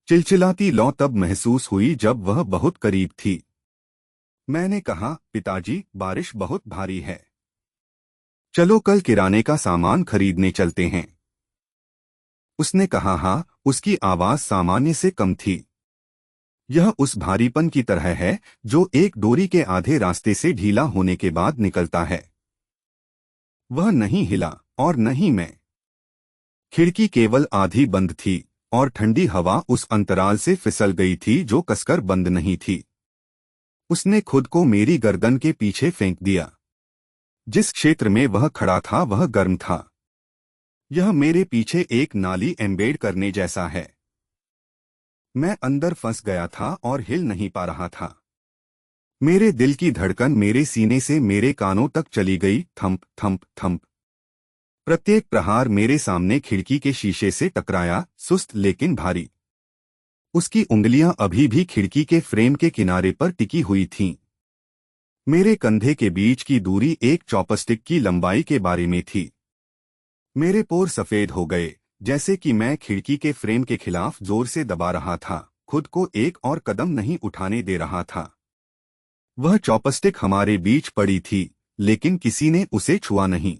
चिलचिलाती लौ तब महसूस हुई जब वह बहुत करीब थी। मैंने कहा, पिताजी, बारिश बहुत भारी है। चलो कल किराने का सामान खरीदने चलते हैं। उसने कहा हाँ, उसकी आवाज सामान्य से कम थी। यह उस भारीपन की तरह है जो एक डोरी के आधे रास्ते से ढीला होने के बाद निकलता है। वह नहीं हिला और न ही मैं। खिड़की केवल आधी बंद थी और ठंडी हवा उस अंतराल से फिसल गई थी जो कसकर बंद नहीं थी। उसने खुद को मेरी गर्दन के पीछे फेंक दिया। जिस क्षेत्र में वह खड़ा था वह गर्म था। यह मेरे पीछे एक नाली एम्बेड करने जैसा है। मैं अंदर फंस गया था और हिल नहीं पा रहा था। मेरे दिल की धड़कन मेरे सीने से मेरे कानों तक चली गई, थंप थंप थंप। प्रत्येक प्रहार मेरे सामने खिड़की के शीशे से टकराया, सुस्त लेकिन भारी। उसकी उंगलियां अभी भी खिड़की के फ्रेम के किनारे पर टिकी हुई थीं। मेरे कंधे के बीच की दूरी एक चॉपस्टिक की लंबाई के बारे में थी। मेरे पोर सफेद हो गए, जैसे कि मैं खिड़की के फ्रेम के खिलाफ जोर से दबा रहा था, खुद को एक और कदम नहीं उठाने दे रहा था। वह चॉपस्टिक हमारे बीच पड़ी थी, लेकिन किसी ने उसे छुआ नहीं।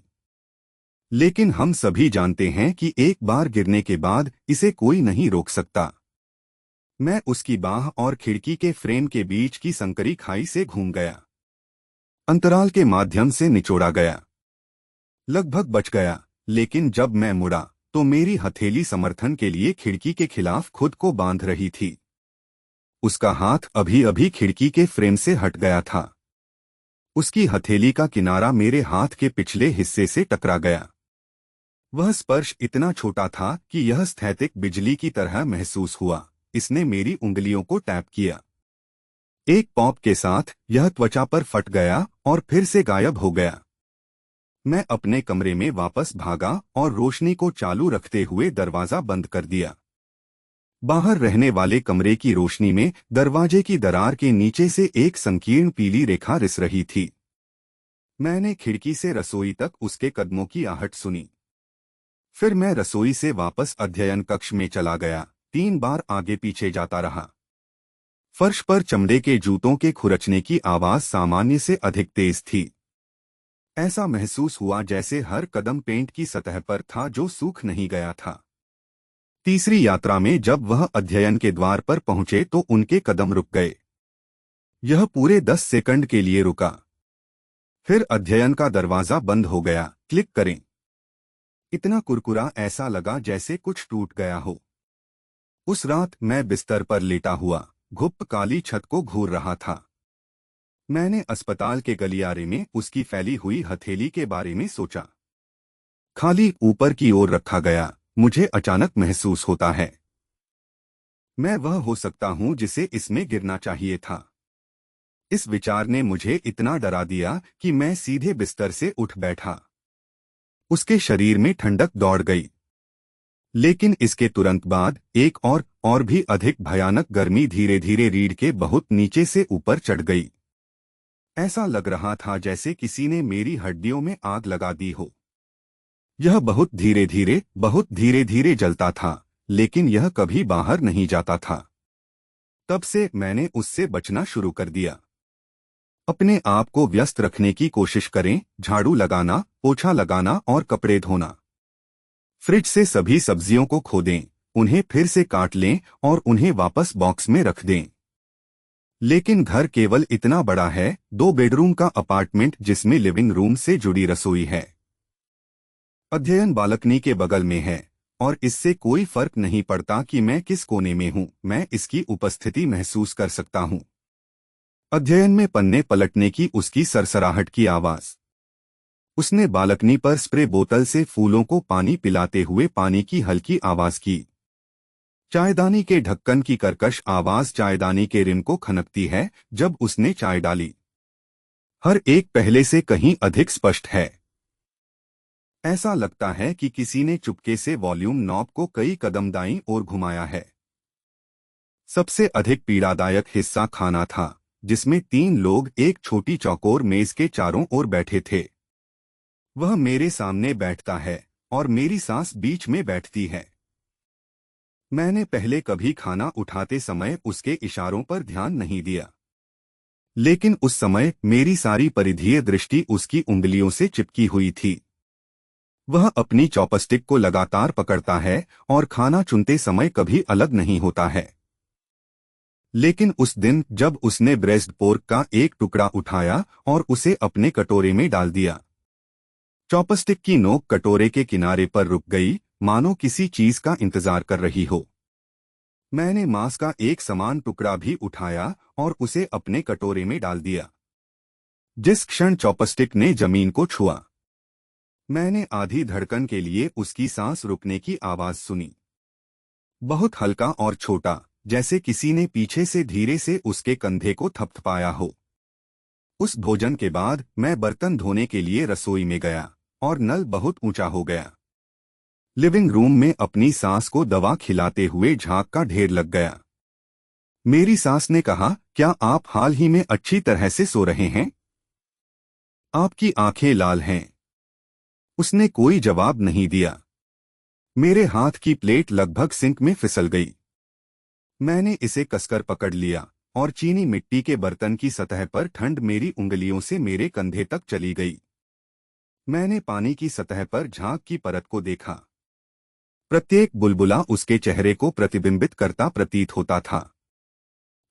लेकिन हम सभी जानते हैं कि एक बार गिरने के बाद इसे कोई नहीं रोक सकता। मैं उसकी बाह और खिड़की के फ्रेम के बीच की संकरी खाई से घूम गया। अंतराल के माध्यम से निचोड़ा गया। लगभग बच गया, लेकिन जब मैं मुड़ा तो मेरी हथेली समर्थन के लिए खिड़की के खिलाफ खुद को बांध रही थी। उसका हाथ अभी अभी खिड़की के फ्रेम से हट गया था। उसकी हथेली का किनारा मेरे हाथ के पिछले हिस्से से टकरा गया। वह स्पर्श इतना छोटा था कि यह स्थैतिक बिजली की तरह महसूस हुआ। इसने मेरी उंगलियों को टैप किया। एक पॉप के साथ यह त्वचा पर फट गया और फिर से गायब हो गया। मैं अपने कमरे में वापस भागा और रोशनी को चालू रखते हुए दरवाजा बंद कर दिया। बाहर रहने वाले कमरे की रोशनी में दरवाजे की दरार के नीचे से एक संकीर्ण पीली रेखा रिस रही थी। मैंने खिड़की से रसोई तक उसके कदमों की आहट सुनी। फिर मैं रसोई से वापस अध्ययन कक्ष में चला गया। 3 बार आगे पीछे जाता रहा। फर्श पर चमड़े के जूतों के खुरचने की आवाज सामान्य से अधिक तेज थी। ऐसा महसूस हुआ जैसे हर कदम पेंट की सतह पर था जो सूख नहीं गया था। तीसरी यात्रा में जब वह अध्ययन के द्वार पर पहुंचे तो उनके कदम रुक गए। यह पूरे 10 सेकंड के लिए रुका। फिर अध्ययन का दरवाजा बंद हो गया। क्लिक करें। इतना कुरकुरा, ऐसा लगा जैसे कुछ टूट गया हो। उस रात मैं बिस्तर पर लेटा हुआ घुप काली छत को घूर रहा था। मैंने अस्पताल के गलियारे में उसकी फैली हुई हथेली के बारे में सोचा। खाली ऊपर की ओर रखा गया, मुझे अचानक महसूस होता है मैं वह हो सकता हूं जिसे इसमें गिरना चाहिए था। इस विचार ने मुझे इतना डरा दिया कि मैं सीधे बिस्तर से उठ बैठा। उसके शरीर में ठंडक दौड़ गई। लेकिन इसके तुरंत बाद एक और भी अधिक भयानक गर्मी धीरे धीरे रीढ़ के बहुत नीचे से ऊपर चढ़ गई। ऐसा लग रहा था जैसे किसी ने मेरी हड्डियों में आग लगा दी हो। यह बहुत धीरे धीरे जलता था, लेकिन यह कभी बाहर नहीं जाता था। तब से मैंने उससे बचना शुरू कर दिया। अपने आप को व्यस्त रखने की कोशिश करें, झाड़ू लगाना, पोछा लगाना और कपड़े धोना। फ्रिज से सभी सब्जियों को खो दें, उन्हें फिर से काट लें और उन्हें वापस बॉक्स में रख दें। लेकिन घर केवल इतना बड़ा है, 2 बेडरूम का अपार्टमेंट जिसमें लिविंग रूम से जुड़ी रसोई है। अध्ययन बालकनी के बगल में है और इससे कोई फर्क नहीं पड़ता कि मैं किस कोने में हूं, मैं इसकी उपस्थिति महसूस कर सकता हूं। अध्ययन में पन्ने पलटने की उसकी सरसराहट की आवाज। उसने बालकनी पर स्प्रे बोतल से फूलों को पानी पिलाते हुए पानी की हल्की आवाज की। चायदानी के ढक्कन की कर्कश आवाज चायदानी के रिम को खनकती है जब उसने चाय डाली। हर एक पहले से कहीं अधिक स्पष्ट है। ऐसा लगता है कि किसी ने चुपके से वॉल्यूम नॉब को कई कदम दाईं ओर घुमाया है। सबसे अधिक पीड़ादायक हिस्सा खाना था, जिसमें 3 लोग एक छोटी चौकोर मेज के चारों ओर बैठे थे। वह मेरे सामने बैठता है और मेरी सांस बीच में बैठती है। मैंने पहले कभी खाना उठाते समय उसके इशारों पर ध्यान नहीं दिया, लेकिन उस समय मेरी सारी परिधीय दृष्टि उसकी उंगलियों से चिपकी हुई थी। वह अपनी चॉपस्टिक को लगातार पकड़ता है और खाना चुनते समय कभी अलग नहीं होता है। लेकिन उस दिन जब उसने ब्रेस्ट पोर्क का एक टुकड़ा उठाया और उसे अपने कटोरे में डाल दिया, चॉपस्टिक की नोक कटोरे के किनारे पर रुक गई, मानो किसी चीज का इंतजार कर रही हो। मैंने मांस का एक समान टुकड़ा भी उठाया और उसे अपने कटोरे में डाल दिया। जिस क्षण चॉपस्टिक ने जमीन को छुआ, मैंने आधी धड़कन के लिए उसकी सांस रुकने की आवाज सुनी। बहुत हल्का और छोटा, जैसे किसी ने पीछे से धीरे से उसके कंधे को थपथपाया हो। उस भोजन के बाद मैं बर्तन धोने के लिए रसोई में गया और नल बहुत ऊंचा हो गया। लिविंग रूम में अपनी सांस को दवा खिलाते हुए झाग का ढेर लग गया। मेरी सास ने कहा, क्या आप हाल ही में अच्छी तरह से सो रहे हैं? आपकी आंखें लाल हैं। उसने कोई जवाब नहीं दिया। मेरे हाथ की प्लेट लगभग सिंक में फिसल गई। मैंने इसे कसकर पकड़ लिया और चीनी मिट्टी के बर्तन की सतह पर ठंड मेरी उंगलियों से मेरे कंधे तक चली गई। मैंने पानी की सतह पर झाग की परत को देखा। प्रत्येक बुलबुला उसके चेहरे को प्रतिबिंबित करता प्रतीत होता था।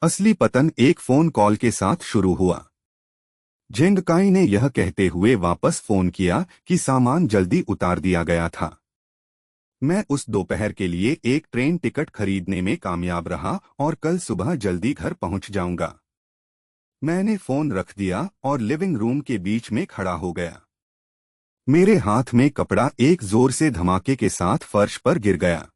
असली पतन एक फोन कॉल के साथ शुरू हुआ। झेंगकाई ने यह कहते हुए वापस फोन किया कि सामान जल्दी उतार दिया गया था। मैं उस दोपहर के लिए एक ट्रेन टिकट खरीदने में कामयाब रहा और कल सुबह जल्दी घर पहुंच जाऊंगा। मैंने फोन रख दिया और लिविंग रूम के बीच में खड़ा हो गया। मेरे हाथ में कपड़ा एक जोर से धमाके के साथ फर्श पर गिर गया।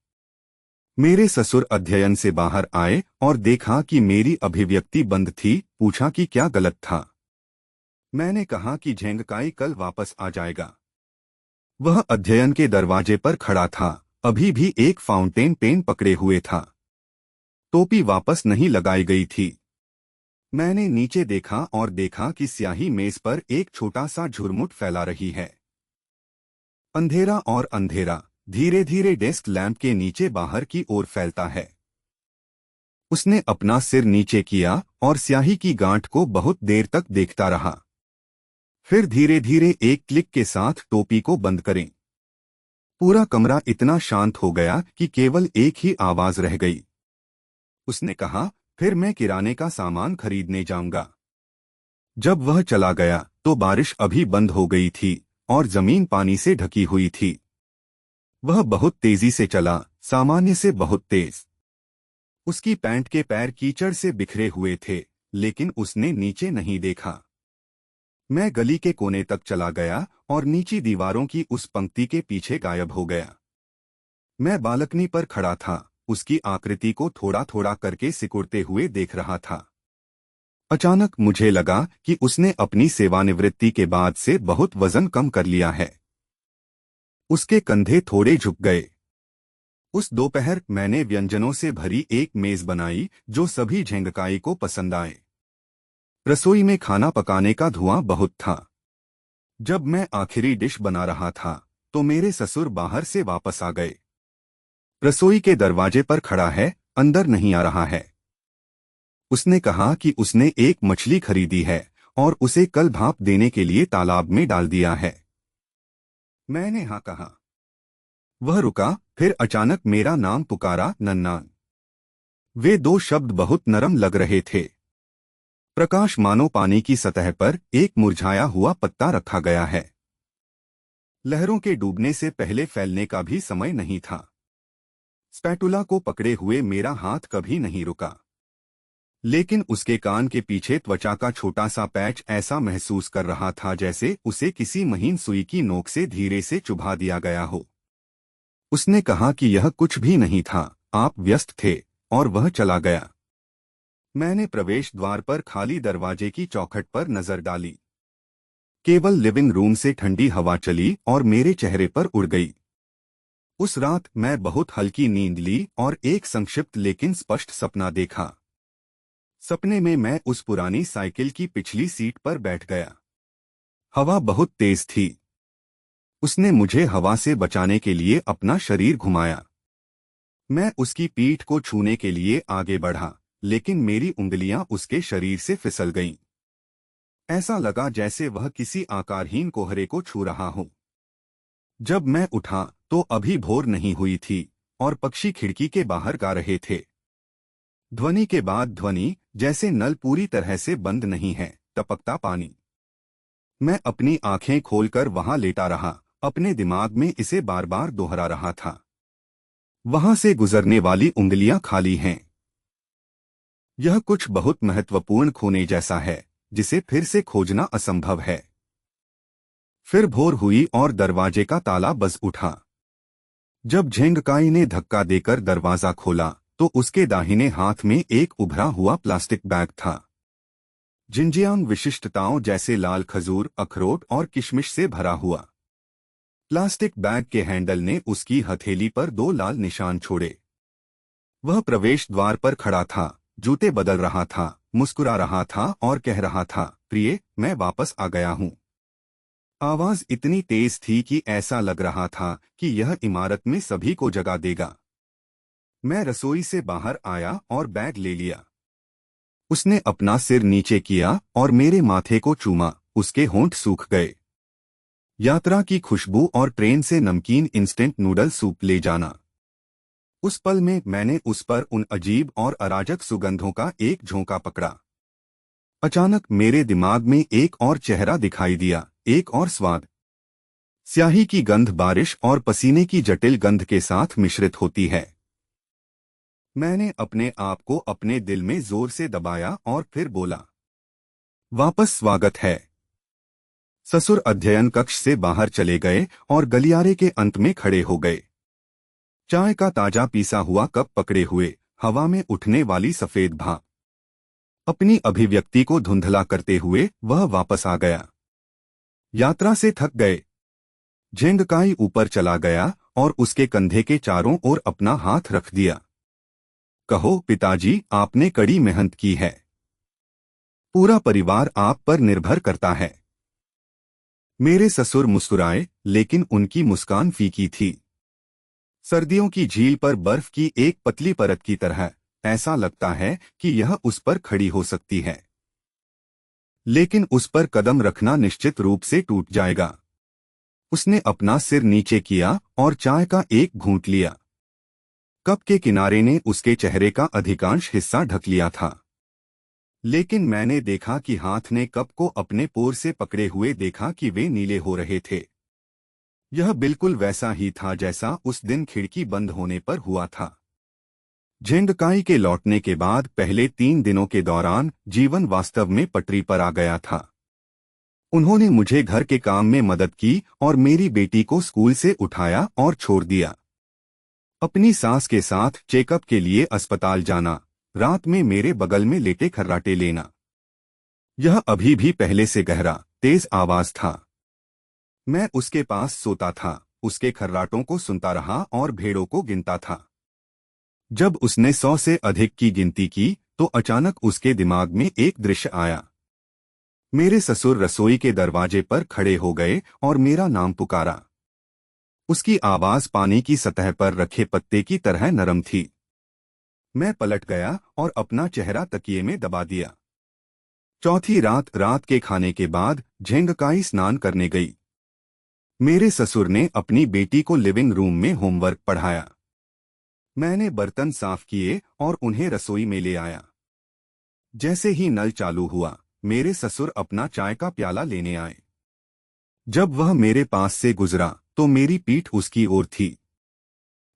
मेरे ससुर अध्ययन से बाहर आए और देखा कि मेरी अभिव्यक्ति बंद थी। पूछा कि क्या गलत था। मैंने कहा कि झेंगकाई कल वापस आ जाएगा। वह अध्ययन के दरवाजे पर खड़ा था, अभी भी एक फाउंटेन पेन पकड़े हुए था। टोपी वापस नहीं लगाई गई थी। मैंने नीचे देखा और देखा कि स्याही मेज पर एक छोटा सा झुरमुट फैला रही है। अंधेरा और अंधेरा धीरे धीरे डेस्क लैंप के नीचे बाहर की ओर फैलता है। उसने अपना सिर नीचे किया और स्याही की गांठ को बहुत देर तक देखता रहा। फिर धीरे धीरे एक क्लिक के साथ टोपी को बंद करें। पूरा कमरा इतना शांत हो गया कि केवल एक ही आवाज रह गई। उसने कहा, फिर मैं किराने का सामान खरीदने जाऊंगा। जब वह चला गया तो बारिश अभी बंद हो गई थी और जमीन पानी से ढकी हुई थी। वह बहुत तेजी से चला, सामान्य से बहुत तेज। उसकी पैंट के पैर कीचड़ से बिखरे हुए थे, लेकिन उसने नीचे नहीं देखा। मैं गली के कोने तक चला गया और नीची दीवारों की उस पंक्ति के पीछे गायब हो गया। मैं बालकनी पर खड़ा था, उसकी आकृति को थोड़ा थोड़ा करके सिकुड़ते हुए देख रहा था। अचानक मुझे लगा कि उसने अपनी सेवानिवृत्ति के बाद से बहुत वजन कम कर लिया है। उसके कंधे थोड़े झुक गए। उस दोपहर मैंने व्यंजनों से भरी एक मेज बनाई जो सभी झेंगकाई को पसंद आए। रसोई में खाना पकाने का धुआं बहुत था। जब मैं आखिरी डिश बना रहा था तो मेरे ससुर बाहर से वापस आ गए। रसोई के दरवाजे पर खड़ा है, अंदर नहीं आ रहा है। उसने कहा कि उसने एक मछली खरीदी है और उसे कल भाप देने के लिए तालाब में डाल दिया है। मैंने हाँ कहा। वह रुका, फिर अचानक मेरा नाम पुकारा, नन्नान। वे दो शब्द बहुत नरम लग रहे थे। प्रकाश मानो पानी की सतह पर एक मुरझाया हुआ पत्ता रखा गया है। लहरों के डूबने से पहले फैलने का भी समय नहीं था। स्पैटुला को पकड़े हुए मेरा हाथ कभी नहीं रुका, लेकिन उसके कान के पीछे त्वचा का छोटा सा पैच ऐसा महसूस कर रहा था जैसे उसे किसी महीन सुई की नोक से धीरे से चुभा दिया गया हो। उसने कहा कि यह कुछ भी नहीं था, आप व्यस्त थे, और वह चला गया। मैंने प्रवेश द्वार पर खाली दरवाजे की चौखट पर नजर डाली। केवल लिविंग रूम से ठंडी हवा चली और मेरे चेहरे पर उड़ गई। उस रात मैं बहुत हल्की नींद ली और एक संक्षिप्त लेकिन स्पष्ट सपना देखा। सपने में मैं उस पुरानी साइकिल की पिछली सीट पर बैठ गया। हवा बहुत तेज थी। उसने मुझे हवा से बचाने के लिए अपना शरीर घुमाया। मैं उसकी पीठ को छूने के लिए आगे बढ़ा, लेकिन मेरी उंगलियां उसके शरीर से फिसल गईं। ऐसा लगा जैसे वह किसी आकारहीन कोहरे को छू रहा हो। जब मैं उठा तो अभी भोर नहीं हुई थी और पक्षी खिड़की के बाहर गा रहे थे। ध्वनि के बाद ध्वनि, जैसे नल पूरी तरह से बंद नहीं है, टपकता पानी। मैं अपनी आंखें खोलकर वहां लेटा रहा, अपने दिमाग में इसे बार बार दोहरा रहा था। वहां से गुजरने वाली उंगलियां खाली हैं। यह कुछ बहुत महत्वपूर्ण खोने जैसा है, जिसे फिर से खोजना असंभव है। फिर भोर हुई और दरवाजे का ताला बज उठा। जब झेंगकाई ने धक्का देकर दरवाजा खोला तो उसके दाहिने हाथ में एक उभरा हुआ प्लास्टिक बैग था। जिंजियांग विशिष्टताओं जैसे लाल खजूर, अखरोट और किशमिश से भरा हुआ। प्लास्टिक बैग के हैंडल ने उसकी हथेली पर दो लाल निशान छोड़े। वह प्रवेश द्वार पर खड़ा था, जूते बदल रहा था, मुस्कुरा रहा था और कह रहा था, प्रिय, मैं वापस आ गया हूँ। आवाज इतनी तेज थी कि ऐसा लग रहा था कि यह इमारत में सभी को जगा देगा। मैं रसोई से बाहर आया और बैग ले लिया। उसने अपना सिर नीचे किया और मेरे माथे को चूमा। उसके होंठ सूख गए। यात्रा की खुशबू और ट्रेन से नमकीन इंस्टेंट नूडल सूप ले जाना। उस पल में मैंने उस पर उन अजीब और अराजक सुगंधों का एक झोंका पकड़ा। अचानक मेरे दिमाग में एक और चेहरा दिखाई दिया, एक और स्वाद। स्याही की गंध बारिश और पसीने की जटिल गंध के साथ मिश्रित होती है। मैंने अपने आप को अपने दिल में जोर से दबाया और फिर बोला, वापस स्वागत है। ससुर अध्ययन कक्ष से बाहर चले गए और गलियारे के अंत में खड़े हो गए। चाय का ताजा पीसा हुआ कप पकड़े हुए, हवा में उठने वाली सफेद भाप। अपनी अभिव्यक्ति को धुंधला करते हुए वह वापस आ गया। यात्रा से थक गए। झेंगकाई ऊपर चला गया और उसके कंधे के चारों ओर अपना हाथ रख दिया। कहो पिताजी, आपने कड़ी मेहनत की है। पूरा परिवार आप पर निर्भर करता है। मेरे ससुर मुस्कुराए, लेकिन उनकी मुस्कान फीकी थी। सर्दियों की झील पर बर्फ की एक पतली परत की तरह। ऐसा लगता है कि यह उस पर खड़ी हो सकती है, लेकिन उस पर कदम रखना निश्चित रूप से टूट जाएगा। उसने अपना सिर नीचे किया और चाय का एक घूंट लिया। कप के किनारे ने उसके चेहरे का अधिकांश हिस्सा ढक लिया था, लेकिन मैंने देखा कि हाथ ने कप को अपने पोर से पकड़े हुए देखा कि वे नीले हो रहे थे। यह बिल्कुल वैसा ही था जैसा उस दिन खिड़की बंद होने पर हुआ था। झेंगकाई के लौटने के बाद पहले 3 दिनों के दौरान जीवन वास्तव में पटरी पर आ गया था। उन्होंने मुझे घर के काम में मदद की और मेरी बेटी को स्कूल से उठाया और छोड़ दिया। अपनी सास के साथ चेकअप के लिए अस्पताल जाना, रात में मेरे बगल में लेटे खर्राटे लेना। यह अभी भी पहले से गहरा, तेज आवाज था। मैं उसके पास सोता था, उसके खर्राटों को सुनता रहा और भेड़ों को गिनता था। जब उसने 100 से अधिक की गिनती की तो अचानक उसके दिमाग में एक दृश्य आया। मेरे ससुर रसोई के दरवाजे पर खड़े हो गए और मेरा नाम पुकारा। उसकी आवाज पानी की सतह पर रखे पत्ते की तरह नरम थी। मैं पलट गया और अपना चेहरा तकिए में दबा दिया। चौथी रात, रात के खाने के बाद झेंगकाई स्नान करने गई। मेरे ससुर ने अपनी बेटी को लिविंग रूम में होमवर्क पढ़ाया। मैंने बर्तन साफ किए और उन्हें रसोई में ले आया। जैसे ही नल चालू हुआ, मेरे ससुर अपना चाय का प्याला लेने आए। जब वह मेरे पास से गुजरा तो मेरी पीठ उसकी ओर थी,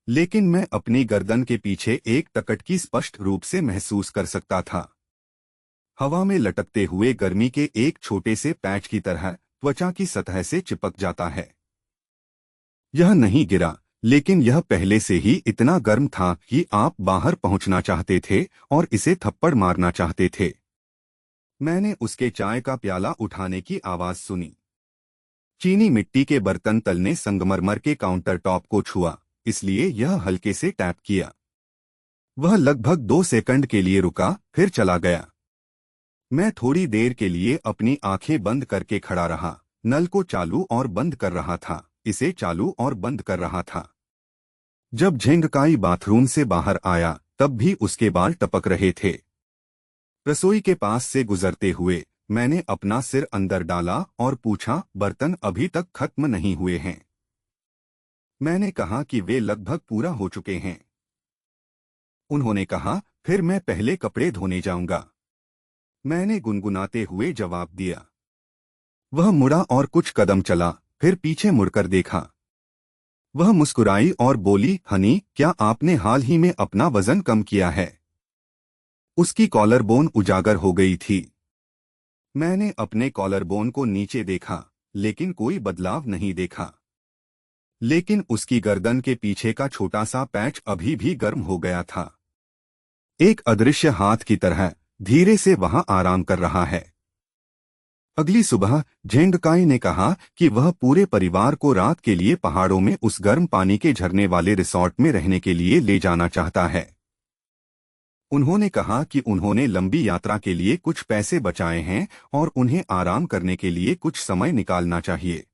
लेकिन मैं अपनी गर्दन के पीछे एक टकटकी स्पष्ट रूप से महसूस कर सकता था। हवा में लटकते हुए गर्मी के एक छोटे से पैच की तरह त्वचा की सतह से चिपक जाता है। यह नहीं गिरा, लेकिन यह पहले से ही इतना गर्म था कि आप बाहर पहुंचना चाहते थे और इसे थप्पड़ मारना चाहते थे। मैंने उसके चाय का प्याला उठाने की आवाज सुनी। चीनी मिट्टी के बर्तन तल ने संगमरमर के काउंटर टॉप को छुआ, इसलिए यह हल्के से टैप किया। वह लगभग 2 सेकंड के लिए रुका, फिर चला गया। मैं थोड़ी देर के लिए अपनी आंखें बंद करके खड़ा रहा, नल को चालू और बंद कर रहा था, इसे चालू और बंद कर रहा था। जब झेंगकाई बाथरूम से बाहर आया तब भी उसके बाल टपक रहे थे। रसोई के पास से गुजरते हुए मैंने अपना सिर अंदर डाला और पूछा, बर्तन अभी तक खत्म नहीं हुए हैं? मैंने कहा कि वे लगभग पूरा हो चुके हैं। उन्होंने कहा, फिर मैं पहले कपड़े धोने जाऊंगा। मैंने गुनगुनाते हुए जवाब दिया। वह मुड़ा और कुछ कदम चला, फिर पीछे मुड़कर देखा। वह मुस्कुराई और बोली, हनी, क्या आपने हाल ही में अपना वजन कम किया है? उसकी कॉलर बोन उजागर हो गई थी। मैंने अपने कॉलर बोन को नीचे देखा, लेकिन कोई बदलाव नहीं देखा। लेकिन उसकी गर्दन के पीछे का छोटा सा पैच अभी भी गर्म हो गया था। एक अदृश्य हाथ की तरह धीरे से वहां आराम कर रहा है। अगली सुबह झेंगकाई ने कहा कि वह पूरे परिवार को रात के लिए पहाड़ों में उस गर्म पानी के झरने वाले रिसॉर्ट में रहने के लिए ले जाना चाहता है। उन्होंने कहा कि उन्होंने लंबी यात्रा के लिए कुछ पैसे बचाए हैं और उन्हें आराम करने के लिए कुछ समय निकालना चाहिए।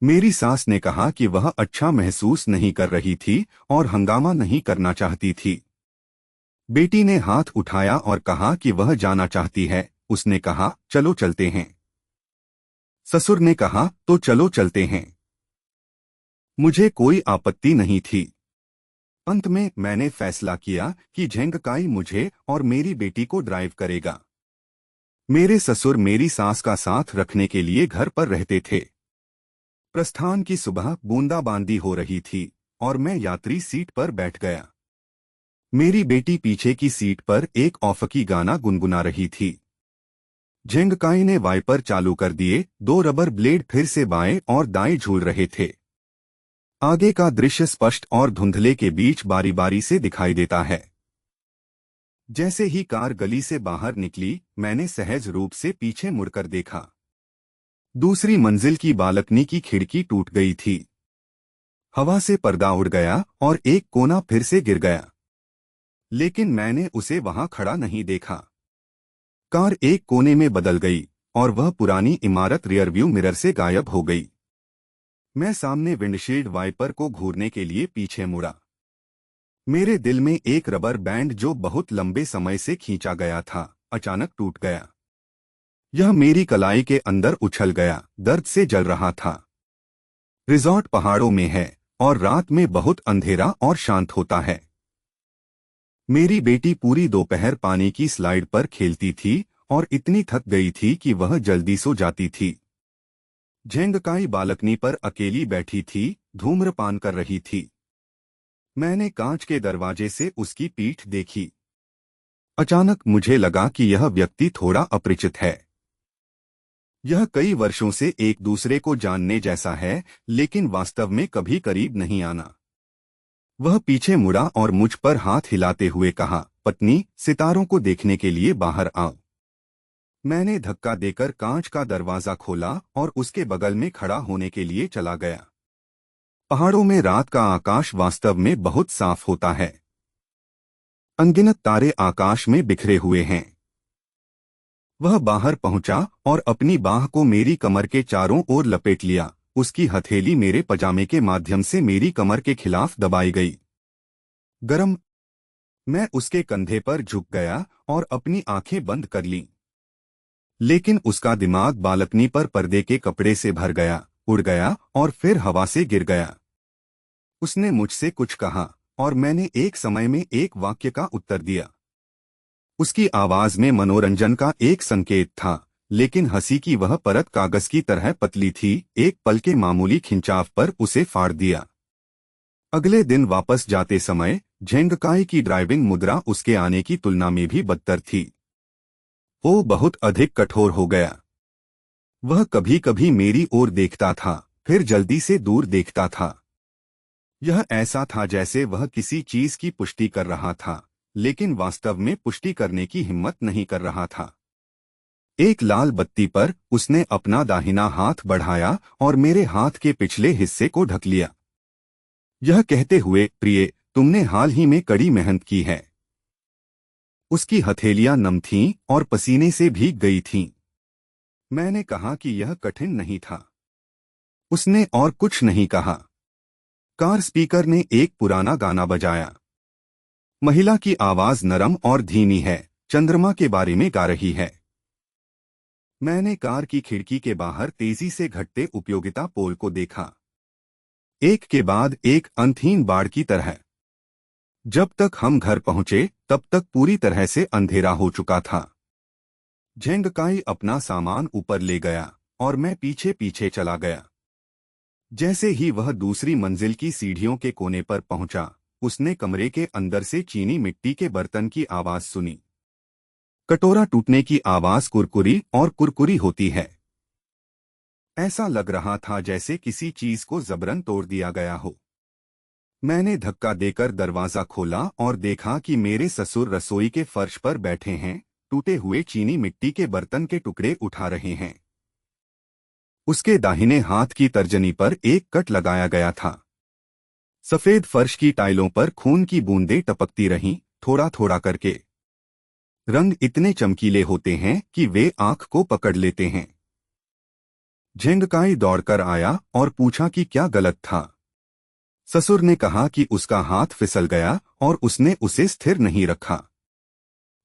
मेरी सास ने कहा कि वह अच्छा महसूस नहीं कर रही थी और हंगामा नहीं करना चाहती थी। बेटी ने हाथ उठाया और कहा कि वह जाना चाहती है। उसने कहा, चलो चलते हैं। ससुर ने कहा, तो चलो चलते हैं। मुझे कोई आपत्ति नहीं थी। अंत में मैंने फैसला किया कि झेंगकाई मुझे और मेरी बेटी को ड्राइव करेगा। मेरे ससुर मेरी सास का साथ रखने के लिए घर पर रहते थे। प्रस्थान की सुबह बूंदाबांदी हो रही थी और मैं यात्री सीट पर बैठ गया। मेरी बेटी पीछे की सीट पर एक औफकी गाना गुनगुना रही थी। झेंगकाई ने वाइपर चालू कर दिए। 2 रबर ब्लेड फिर से बाएं और दाएं झूल रहे थे। आगे का दृश्य स्पष्ट और धुंधले के बीच बारी बारी से दिखाई देता है। जैसे ही कार गली से बाहर निकली, मैंने सहज रूप से पीछे मुड़कर देखा। दूसरी मंजिल की बालकनी की खिड़की टूट गई थी। हवा से पर्दा उड़ गया और एक कोना फिर से गिर गया, लेकिन मैंने उसे वहां खड़ा नहीं देखा। कार एक कोने में बदल गई और वह पुरानी इमारत रियरव्यू मिरर से गायब हो गई। मैं सामने विंडशील्ड वाइपर को घूरने के लिए पीछे मुड़ा। मेरे दिल में एक रबर बैंड जो बहुत लंबे समय से खींचा गया था, अचानक टूट गया। यह मेरी कलाई के अंदर उछल गया, दर्द से जल रहा था। रिजॉर्ट पहाड़ों में है और रात में बहुत अंधेरा और शांत होता है। मेरी बेटी पूरी दोपहर पानी की स्लाइड पर खेलती थी और इतनी थक गई थी कि वह जल्दी सो जाती थी। झेंगकाई बालकनी पर अकेली बैठी थी, धूम्रपान कर रही थी। मैंने कांच के दरवाजे से उसकी पीठ देखी। अचानक मुझे लगा कि यह व्यक्ति थोड़ा अपरिचित है। यह कई वर्षों से एक दूसरे को जानने जैसा है, लेकिन वास्तव में कभी करीब नहीं आना। वह पीछे मुड़ा और मुझ पर हाथ हिलाते हुए कहा, पत्नी, सितारों को देखने के लिए बाहर आओ। मैंने धक्का देकर कांच का दरवाजा खोला और उसके बगल में खड़ा होने के लिए चला गया। पहाड़ों में रात का आकाश वास्तव में बहुत साफ होता है। अनगिनत तारे आकाश में बिखरे हुए हैं। वह बाहर पहुंचा और अपनी बाह को मेरी कमर के चारों ओर लपेट लिया। उसकी हथेली मेरे पजामे के माध्यम से मेरी कमर के खिलाफ दबाई गई। गरम। मैं उसके कंधे पर झुक गया और अपनी आंखें बंद कर लीं। लेकिन उसका दिमाग बालकनी पर पर्दे के कपड़े से भर गया, उड़ गया और फिर हवा से गिर गया। उसने मुझसे कुछ कहा और मैंने एक समय में एक वाक्य का उत्तर दिया। उसकी आवाज में मनोरंजन का एक संकेत था, लेकिन हंसी की वह परत कागज की तरह पतली थी। एक पल के मामूली खिंचाव पर उसे फाड़ दिया। अगले दिन वापस जाते समय झेंगकाई की ड्राइविंग मुद्रा उसके आने की तुलना में भी बदतर थी। वो बहुत अधिक कठोर हो गया। वह कभी कभी मेरी ओर देखता था, फिर जल्दी से दूर देखता था। यह ऐसा था जैसे वह किसी चीज की पुष्टि कर रहा था, लेकिन वास्तव में पुष्टि करने की हिम्मत नहीं कर रहा था। एक लाल बत्ती पर उसने अपना दाहिना हाथ बढ़ाया और मेरे हाथ के पिछले हिस्से को ढक लिया, यह कहते हुए, प्रिय, तुमने हाल ही में कड़ी मेहनत की है। उसकी हथेलियां नम थीं और पसीने से भीग गई थीं। मैंने कहा कि यह कठिन नहीं था। उसने और कुछ नहीं कहा। कार स्पीकर ने एक पुराना गाना बजाया। महिला की आवाज नरम और धीमी है, चंद्रमा के बारे में गा रही है। मैंने कार की खिड़की के बाहर तेजी से घटते उपयोगिता पोल को देखा, एक के बाद एक अंतहीन बाढ़ की तरह। जब तक हम घर पहुंचे तब तक पूरी तरह से अंधेरा हो चुका था। झेंगकाई अपना सामान ऊपर ले गया और मैं पीछे पीछे चला गया। जैसे ही वह दूसरी मंजिल की सीढ़ियों के कोने पर पहुंचा, उसने कमरे के अंदर से चीनी मिट्टी के बर्तन की आवाज सुनी। कटोरा टूटने की आवाज कुरकुरी और कुरकुरी होती है। ऐसा लग रहा था जैसे किसी चीज को जबरन तोड़ दिया गया हो। मैंने धक्का देकर दरवाजा खोला और देखा कि मेरे ससुर रसोई के फर्श पर बैठे हैं, टूटे हुए चीनी मिट्टी के बर्तन के टुकड़े उठा रहे हैं। उसके दाहिने हाथ की तर्जनी पर एक कट लगाया गया था। सफेद फर्श की टाइलों पर खून की बूंदें टपकती रहीं, थोड़ा थोड़ा करके। रंग इतने चमकीले होते हैं कि वे आंख को पकड़ लेते हैं। झेंगकाई दौड़कर आया और पूछा कि क्या गलत था। ससुर ने कहा कि उसका हाथ फिसल गया और उसने उसे स्थिर नहीं रखा।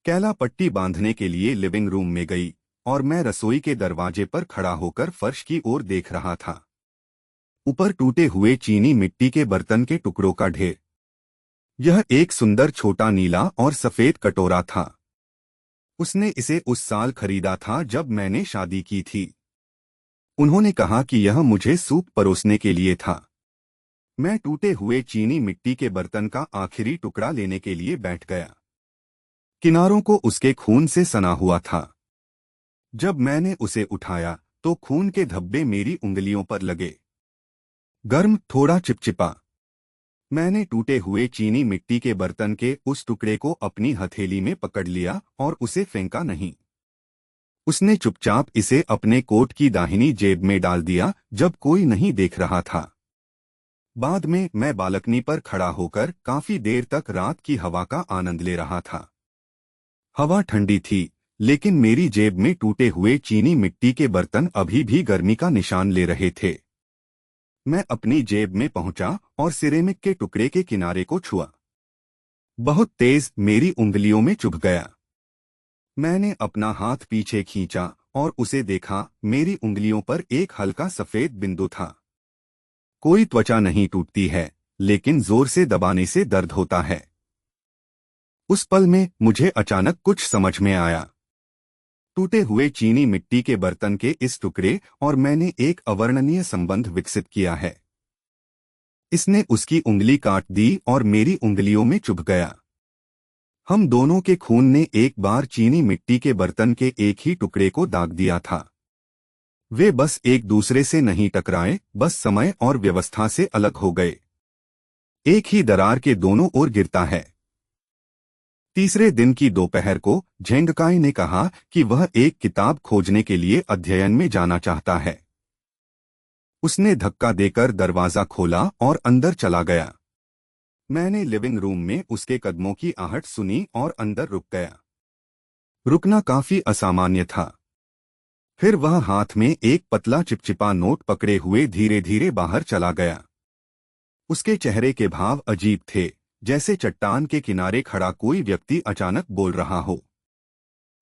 कैला पट्टी बांधने के लिए लिविंग रूम में गई और मैं रसोई के दरवाजे पर खड़ा होकर फर्श की ओर देख रहा था। ऊपर टूटे हुए चीनी मिट्टी के बर्तन के टुकड़ों का ढेर। यह एक सुंदर छोटा नीला और सफेद कटोरा था। उसने इसे उस साल खरीदा था जब मैंने शादी की थी। उन्होंने कहा कि यह मुझे सूप परोसने के लिए था। मैं टूटे हुए चीनी मिट्टी के बर्तन का आखिरी टुकड़ा लेने के लिए बैठ गया। किनारों को उसके खून से सना हुआ था। जब मैंने उसे उठाया तो खून के धब्बे मेरी उंगलियों पर लगे। गर्म, थोड़ा चिपचिपा। मैंने टूटे हुए चीनी मिट्टी के बर्तन के उस टुकड़े को अपनी हथेली में पकड़ लिया और उसे फेंका नहीं। उसने चुपचाप इसे अपने कोट की दाहिनी जेब में डाल दिया जब कोई नहीं देख रहा था। बाद में मैं बालकनी पर खड़ा होकर काफी देर तक रात की हवा का आनंद ले रहा था। हवा ठंडी थी, लेकिन मेरी जेब में टूटे हुए चीनी मिट्टी के बर्तन अभी भी गर्मी का निशान ले रहे थे। मैं अपनी जेब में पहुंचा और सिरेमिक के टुकड़े के किनारे को छुआ। बहुत तेज, मेरी उंगलियों में चुभ गया। मैंने अपना हाथ पीछे खींचा और उसे देखा। मेरी उंगलियों पर एक हल्का सफेद बिंदु था। कोई त्वचा नहीं टूटती है, लेकिन जोर से दबाने से दर्द होता है। उस पल में मुझे अचानक कुछ समझ में आया। टूटे हुए चीनी मिट्टी के बर्तन के इस टुकड़े और मैंने एक अवर्णनीय संबंध विकसित किया है। इसने उसकी उंगली काट दी और मेरी उंगलियों में चुभ गया। हम दोनों के खून ने एक बार चीनी मिट्टी के बर्तन के एक ही टुकड़े को दाग दिया था। वे बस एक दूसरे से नहीं टकराए, बस समय और व्यवस्था से अलग हो गए। एक ही दरार के दोनों ओर गिरता है। तीसरे दिन की दोपहर को झेंगकाई ने कहा कि वह एक किताब खोजने के लिए अध्ययन में जाना चाहता है। उसने धक्का देकर दरवाजा खोला और अंदर चला गया। मैंने लिविंग रूम में उसके कदमों की आहट सुनी और अंदर रुक गया। रुकना काफी असामान्य था। फिर वह हाथ में एक पतला चिपचिपा नोट पकड़े हुए धीरे धीरे बाहर चला गया। उसके चेहरे के भाव अजीब थे, जैसे चट्टान के किनारे खड़ा कोई व्यक्ति अचानक बोल रहा हो।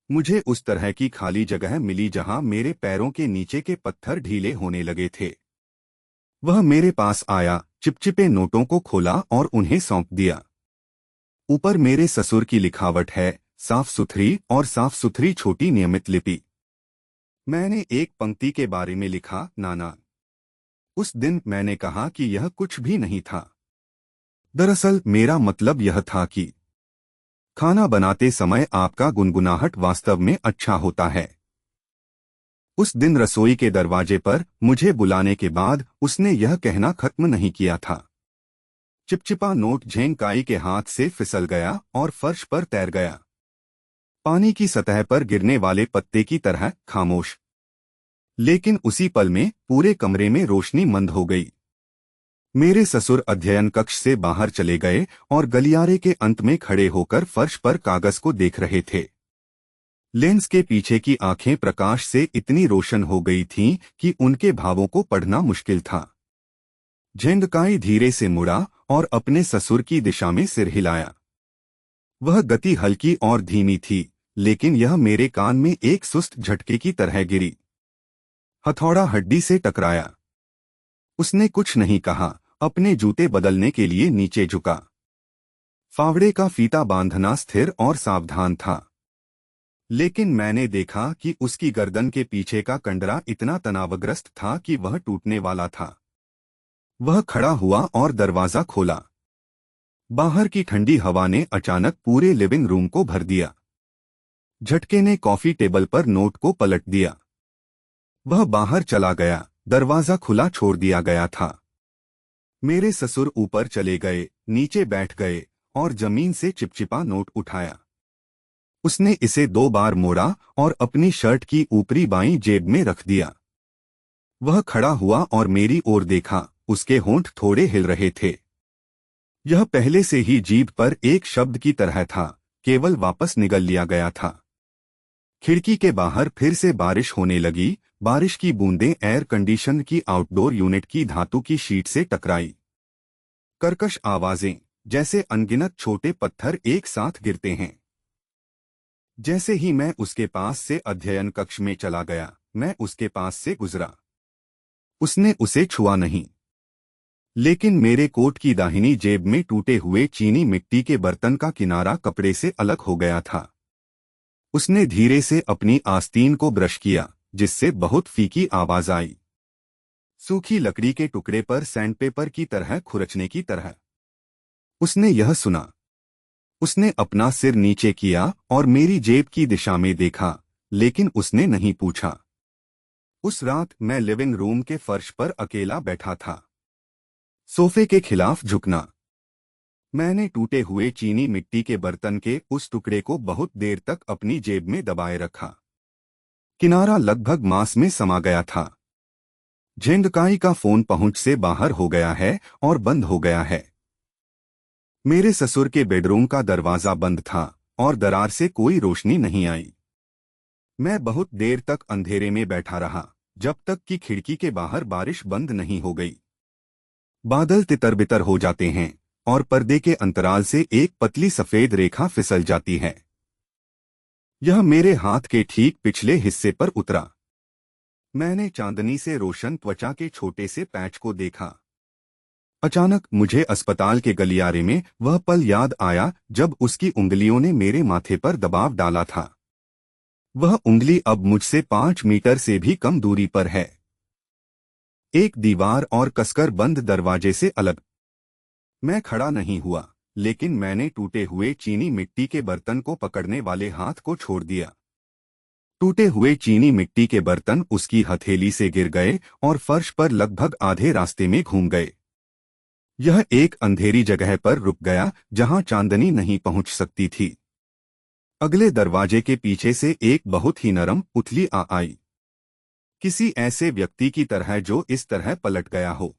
मुझे उस तरह की खाली जगह मिली जहां मेरे पैरों के नीचे के पत्थर ढीले होने लगे थे। वह मेरे पास आया, चिपचिपे नोटों को खोला और उन्हें सौंप दिया। ऊपर मेरे ससुर की लिखावट है, साफ सुथरी और साफ सुथरी छोटी नियमित लिपि। मैंने एक पंक्ति के बारे में लिखा, नाना। उस दिन मैंने कहा कि यह कुछ भी नहीं था। दरअसल मेरा मतलब यह था कि खाना बनाते समय आपका गुनगुनाहट वास्तव में अच्छा होता है। उस दिन रसोई के दरवाजे पर मुझे बुलाने के बाद उसने यह कहना खत्म नहीं किया था। चिपचिपा नोट झेंगकाई के हाथ से फिसल गया और फर्श पर तैर गया, पानी की सतह पर गिरने वाले पत्ते की तरह खामोश। लेकिन उसी पल में पूरे कमरे में रोशनी मंद हो गई। मेरे ससुर अध्ययन कक्ष से बाहर चले गए और गलियारे के अंत में खड़े होकर फर्श पर कागज को देख रहे थे। लेंस के पीछे की आंखें प्रकाश से इतनी रोशन हो गई थीं कि उनके भावों को पढ़ना मुश्किल था। झेंगकाई धीरे से मुड़ा और अपने ससुर की दिशा में सिर हिलाया। वह गति हल्की और धीमी थी, लेकिन यह मेरे कान में एक सुस्त झटके की तरह गिरी। हथौड़ा हड्डी से टकराया। उसने कुछ नहीं कहा, अपने जूते बदलने के लिए नीचे झुका। फावड़े का फीता बांधना स्थिर और सावधान था, लेकिन मैंने देखा कि उसकी गर्दन के पीछे का कंडरा इतना तनावग्रस्त था कि वह टूटने वाला था। वह खड़ा हुआ और दरवाजा खोला। बाहर की ठंडी हवा ने अचानक पूरे लिविंग रूम को भर दिया। झटके ने कॉफी टेबल पर नोट को पलट दिया। वह बाहर चला गया, दरवाजा खुला छोड़ दिया गया था। मेरे ससुर ऊपर चले गए, नीचे बैठ गए और जमीन से चिपचिपा नोट उठाया। उसने इसे 2 बार मोड़ा और अपनी शर्ट की ऊपरी बाईं जेब में रख दिया। वह खड़ा हुआ और मेरी ओर देखा, उसके होंठ थोड़े हिल रहे थे। यह पहले से ही जीभ पर एक शब्द की तरह था, केवल वापस निगल लिया गया था। खिड़की के बाहर फिर से बारिश होने लगी। बारिश की बूंदें एयर कंडीशन की आउटडोर यूनिट की धातु की शीट से टकराई। कर्कश आवाजें, जैसे अनगिनत छोटे पत्थर एक साथ गिरते हैं। जैसे ही मैं उसके पास से अध्ययन कक्ष में चला गया, मैं उसके पास से गुजरा। उसने उसे छुआ नहीं, लेकिन मेरे कोट की दाहिनी जेब में टूटे हुए चीनी मिट्टी के बर्तन का किनारा कपड़े से अलग हो गया था। उसने धीरे से अपनी आस्तीन को ब्रश किया, जिससे बहुत फीकी आवाज आई, सूखी लकड़ी के टुकड़े पर सैंडपेपर की तरह खुरचने की तरह। उसने यह सुना। उसने अपना सिर नीचे किया और मेरी जेब की दिशा में देखा, लेकिन उसने नहीं पूछा। उस रात मैं लिविंग रूम के फर्श पर अकेला बैठा था, सोफे के खिलाफ झुकना। मैंने टूटे हुए चीनी मिट्टी के बर्तन के उस टुकड़े को बहुत देर तक अपनी जेब में दबाए रखा। किनारा लगभग मांस में समा गया था। झेंगकाई का फोन पहुंच से बाहर हो गया है और बंद हो गया है। मेरे ससुर के बेडरूम का दरवाजा बंद था और दरार से कोई रोशनी नहीं आई। मैं बहुत देर तक अंधेरे में बैठा रहा, जब तक कि खिड़की के बाहर बारिश बंद नहीं हो गई। बादल तितर-बितर हो जाते हैं और पर्दे के अंतराल से एक पतली सफेद रेखा फिसल जाती है। यह मेरे हाथ के ठीक पिछले हिस्से पर उतरा। मैंने चांदनी से रोशन त्वचा के छोटे से पैच को देखा। अचानक मुझे अस्पताल के गलियारे में वह पल याद आया जब उसकी उंगलियों ने मेरे माथे पर दबाव डाला था। वह उंगली अब मुझसे 5 मीटर से भी कम दूरी पर है, एक दीवार और कसकर बंद दरवाजे से अलग। मैं खड़ा नहीं हुआ, लेकिन मैंने टूटे हुए चीनी मिट्टी के बर्तन को पकड़ने वाले हाथ को छोड़ दिया। टूटे हुए चीनी मिट्टी के बर्तन उसकी हथेली से गिर गए और फर्श पर लगभग आधे रास्ते में घूम गए। यह एक अंधेरी जगह पर रुक गया जहां चांदनी नहीं पहुंच सकती थी। अगले दरवाजे के पीछे से एक बहुत ही नरम उथली आई, किसी ऐसे व्यक्ति की तरह जो इस तरह पलट गया हो।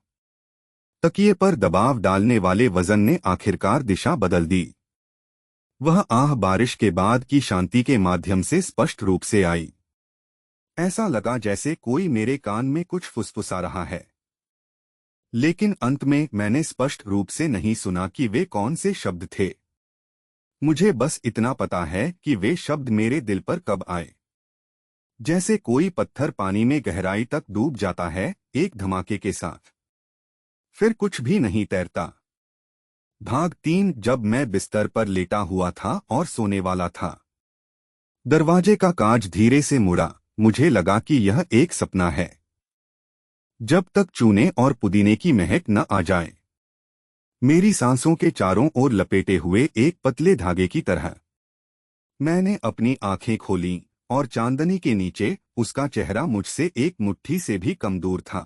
तकिए पर दबाव डालने वाले वजन ने आखिरकार दिशा बदल दी। वह आह बारिश के बाद की शांति के माध्यम से स्पष्ट रूप से आई। ऐसा लगा जैसे कोई मेरे कान में कुछ फुसफुसा रहा है, लेकिन अंत में मैंने स्पष्ट रूप से नहीं सुना कि वे कौन से शब्द थे। मुझे बस इतना पता है कि वे शब्द मेरे दिल पर कब आए। जैसे कोई पत्थर पानी में गहराई तक डूब जाता है एक धमाके के साथ, फिर कुछ भी नहीं तैरता। भाग 3। जब मैं बिस्तर पर लेटा हुआ था और सोने वाला था, दरवाजे का कांच धीरे से मुड़ा। मुझे लगा कि यह एक सपना है, जब तक चूने और पुदीने की महक न आ जाए, मेरी सांसों के चारों ओर लपेटे हुए एक पतले धागे की तरह। मैंने अपनी आंखें खोलीं और चांदनी के नीचे उसका चेहरा मुझसे एक मुट्ठी से भी कम दूर था।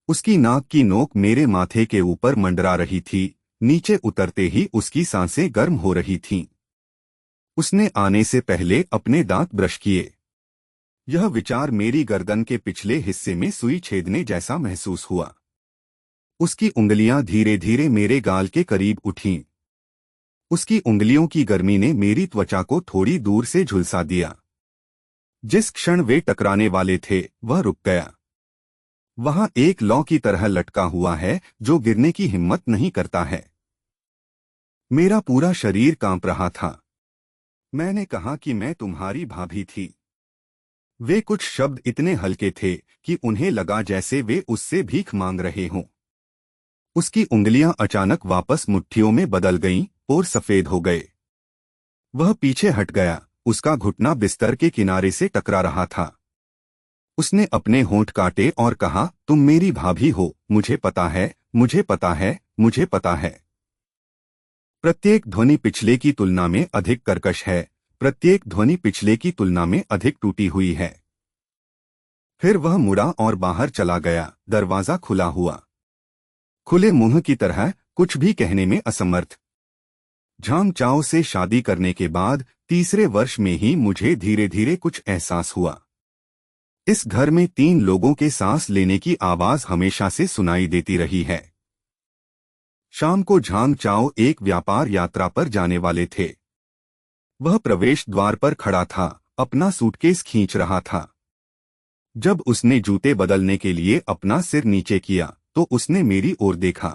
उसकी नाक की नोक मेरे माथे के ऊपर मंडरा रही थी। नीचे उतरते ही उसकी सांसें गर्म हो रही थीं। उसने आने से पहले अपने दांत ब्रश किए। यह विचार मेरी गर्दन के पिछले हिस्से में सुई छेदने जैसा महसूस हुआ। उसकी उंगलियां धीरे धीरे मेरे गाल के करीब उठीं। उसकी उंगलियों की गर्मी ने मेरी त्वचा को थोड़ी दूर से झुलसा दिया। जिस क्षण वे टकराने वाले थे वह रुक गया। वहां एक लौ की तरह लटका हुआ है जो गिरने की हिम्मत नहीं करता है। मेरा पूरा शरीर कांप रहा था। मैंने कहा कि मैं तुम्हारी भाभी थी। वे कुछ शब्द इतने हल्के थे कि उन्हें लगा जैसे वे उससे भीख मांग रहे हों। उसकी उंगलियां अचानक वापस मुट्ठियों में बदल गईं और सफेद हो गए। वह पीछे हट गया। उसका घुटना बिस्तर के किनारे से टकरा रहा था। उसने अपने होंठ काटे और कहा, तुम मेरी भाभी हो। मुझे पता है, मुझे पता है, मुझे पता है। प्रत्येक ध्वनि पिछले की तुलना में अधिक कर्कश है। प्रत्येक ध्वनि पिछले की तुलना में अधिक टूटी हुई है। फिर वह मुड़ा और बाहर चला गया। दरवाजा खुला हुआ, खुले मुंह की तरह, कुछ भी कहने में असमर्थ। झांग चाओ से शादी करने के बाद तीसरे वर्ष में ही मुझे धीरे धीरे कुछ एहसास हुआ। इस घर में 3 लोगों के सांस लेने की आवाज हमेशा से सुनाई देती रही है। शाम को झांग चाओ एक व्यापार यात्रा पर जाने वाले थे। वह प्रवेश द्वार पर खड़ा था, अपना सूटकेस खींच रहा था। जब उसने जूते बदलने के लिए अपना सिर नीचे किया तो उसने मेरी ओर देखा।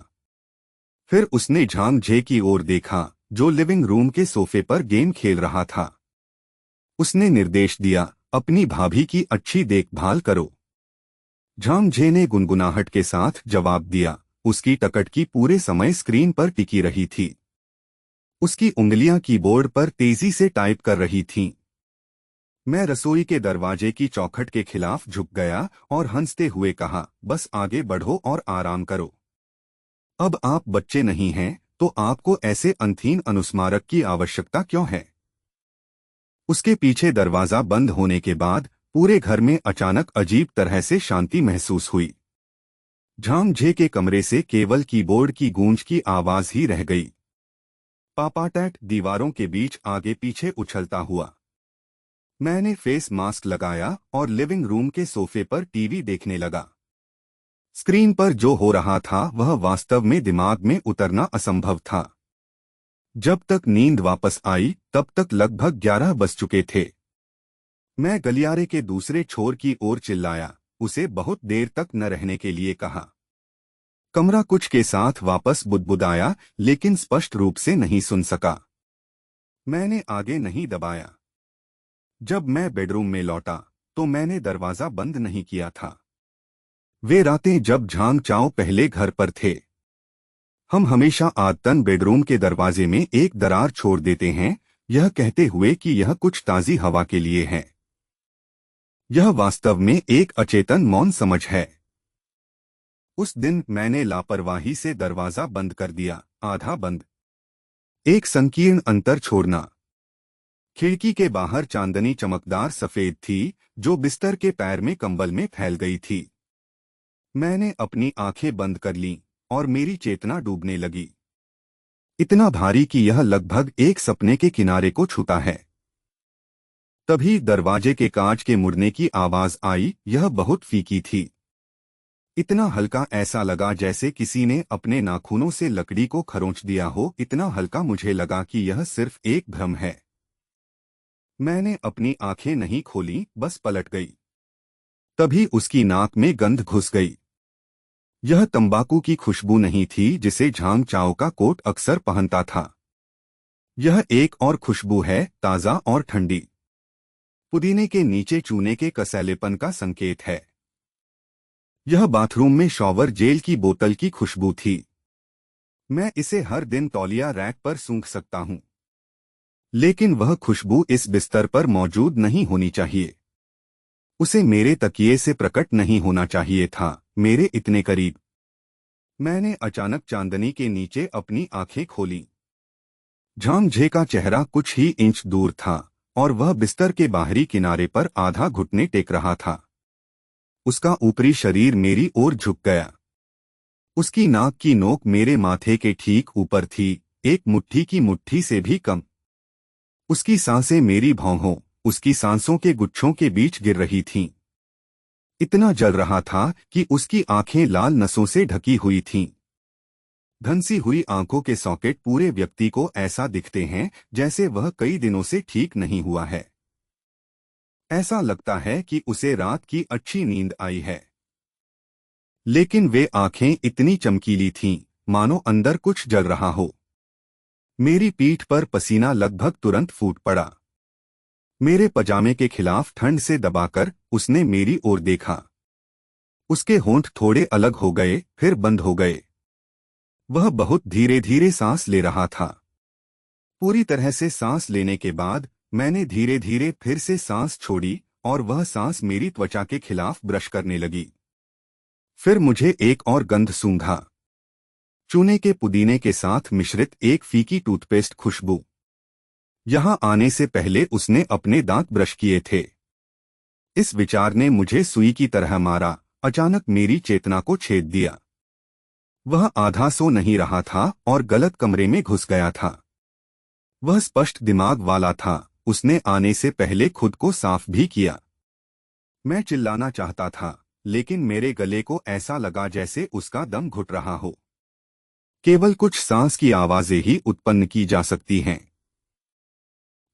फिर उसने झांग झे की ओर देखा, जो लिविंग रूम के सोफे पर गेम खेल रहा था। उसने निर्देश दिया, अपनी भाभी की अच्छी देखभाल करो। झांग झे ने गुनगुनाहट के साथ जवाब दिया। उसकी टकटकी पूरे समय स्क्रीन पर टिकी रही थी। उसकी उंगलियां कीबोर्ड पर तेजी से टाइप कर रही थीं। मैं रसोई के दरवाजे की चौखट के खिलाफ झुक गया और हंसते हुए कहा, बस आगे बढ़ो और आराम करो। अब आप बच्चे नहीं हैं, तो आपको ऐसे अंतहीन अनुस्मारक की आवश्यकता क्यों है? उसके पीछे दरवाजा बंद होने के बाद पूरे घर में अचानक अजीब तरह से शांति महसूस हुई। झांग झे के कमरे से केवल कीबोर्ड की गूंज की आवाज ही रह गई। पापाटैट दीवारों के बीच आगे पीछे उछलता हुआ। मैंने फेस मास्क लगाया और लिविंग रूम के सोफे पर टीवी देखने लगा। स्क्रीन पर जो हो रहा था वह वास्तव में दिमाग में उतरना असंभव था। जब तक नींद वापस आई तब तक लगभग 11 बज चुके थे। मैं गलियारे के दूसरे छोर की ओर चिल्लाया, उसे बहुत देर तक न रहने के लिए कहा। कमरा कुछ के साथ वापस बुदबुदाया, लेकिन स्पष्ट रूप से नहीं सुन सका। मैंने आगे नहीं दबाया। जब मैं बेडरूम में लौटा तो मैंने दरवाजा बंद नहीं किया था। वे रातें जब झांग चाओ पहले घर पर थे, हम हमेशा आदतन बेडरूम के दरवाजे में एक दरार छोड़ देते हैं, यह कहते हुए कि यह कुछ ताज़ी हवा के लिए है। यह वास्तव में एक अचेतन मौन समझ है। उस दिन मैंने लापरवाही से दरवाजा बंद कर दिया, आधा बंद। एक संकीर्ण अंतर छोड़ना। खिड़की के बाहर चांदनी चमकदार सफेद थी, जो बिस्तर के पैर में कंबल में फैल गई थी। मैंने अपनी आंखें बंद कर लीं और मेरी चेतना डूबने लगी। इतना भारी कि यह लगभग एक सपने के किनारे को छूता है। तभी दरवाजे के कांच के मुड़ने की आवाज आई। यह बहुत फीकी थी। इतना हल्का, ऐसा लगा जैसे किसी ने अपने नाखूनों से लकड़ी को खरोंच दिया हो। इतना हल्का मुझे लगा कि यह सिर्फ एक भ्रम है। मैंने अपनी आंखें नहीं खोलीं, बस पलट गई। तभी उसकी नाक में गंध घुस गई। यह तंबाकू की खुशबू नहीं थी जिसे झांग चाओ का कोट अक्सर पहनता था। यह एक और खुशबू है, ताज़ा और ठंडी। पुदीने के नीचे चूने के कसैलेपन का संकेत है। यह बाथरूम में शॉवर जेल की बोतल की खुशबू थी। मैं इसे हर दिन तौलिया रैक पर सूंघ सकता हूं, लेकिन वह खुशबू इस बिस्तर पर मौजूद नहीं होनी चाहिए। उसे मेरे तकिए से प्रकट नहीं होना चाहिए था, मेरे इतने करीब। मैंने अचानक चांदनी के नीचे अपनी आंखें खोलीं। झांग झे का चेहरा कुछ ही इंच दूर था और वह बिस्तर के बाहरी किनारे पर आधा घुटने टेक रहा था। उसका ऊपरी शरीर मेरी ओर झुक गया। उसकी नाक की नोक मेरे माथे के ठीक ऊपर थी, एक मुट्ठी की मुट्ठी से भी कम। उसकी सांसें मेरी भौहों, उसकी सांसों के गुच्छों के बीच गिर रही थीं। इतना जल रहा था कि उसकी आंखें लाल नसों से ढकी हुई थीं। धंसी हुई आंखों के सॉकेट पूरे व्यक्ति को ऐसा दिखते हैं जैसे वह कई दिनों से ठीक नहीं हुआ है। ऐसा लगता है कि उसे रात की अच्छी नींद आई है। लेकिन वे आंखें इतनी चमकीली थीं, मानो अंदर कुछ जल रहा हो। मेरी पीठ पर पसीना लगभग तुरंत फूट पड़ा। मेरे पजामे के खिलाफ ठंड से दबाकर उसने मेरी ओर देखा। उसके होंठ थोड़े अलग हो गए, फिर बंद हो गए। वह बहुत धीरे धीरे सांस ले रहा था। पूरी तरह से सांस लेने के बाद मैंने धीरे धीरे फिर से सांस छोड़ी और वह सांस मेरी त्वचा के खिलाफ ब्रश करने लगी। फिर मुझे एक और गंध सूंघा, चूने के पुदीने के साथ मिश्रित एक फीकी टूथपेस्ट खुशबू। यहां आने से पहले उसने अपने दांत ब्रश किए थे। इस विचार ने मुझे सुई की तरह मारा, अचानक मेरी चेतना को छेद दिया। वह आधा सो नहीं रहा था और गलत कमरे में घुस गया था। वह स्पष्ट दिमाग वाला था, उसने आने से पहले खुद को साफ भी किया। मैं चिल्लाना चाहता था, लेकिन मेरे गले को ऐसा लगा जैसे उसका दम घुट रहा हो। केवल कुछ सांस की आवाजें ही उत्पन्न की जा सकती हैं।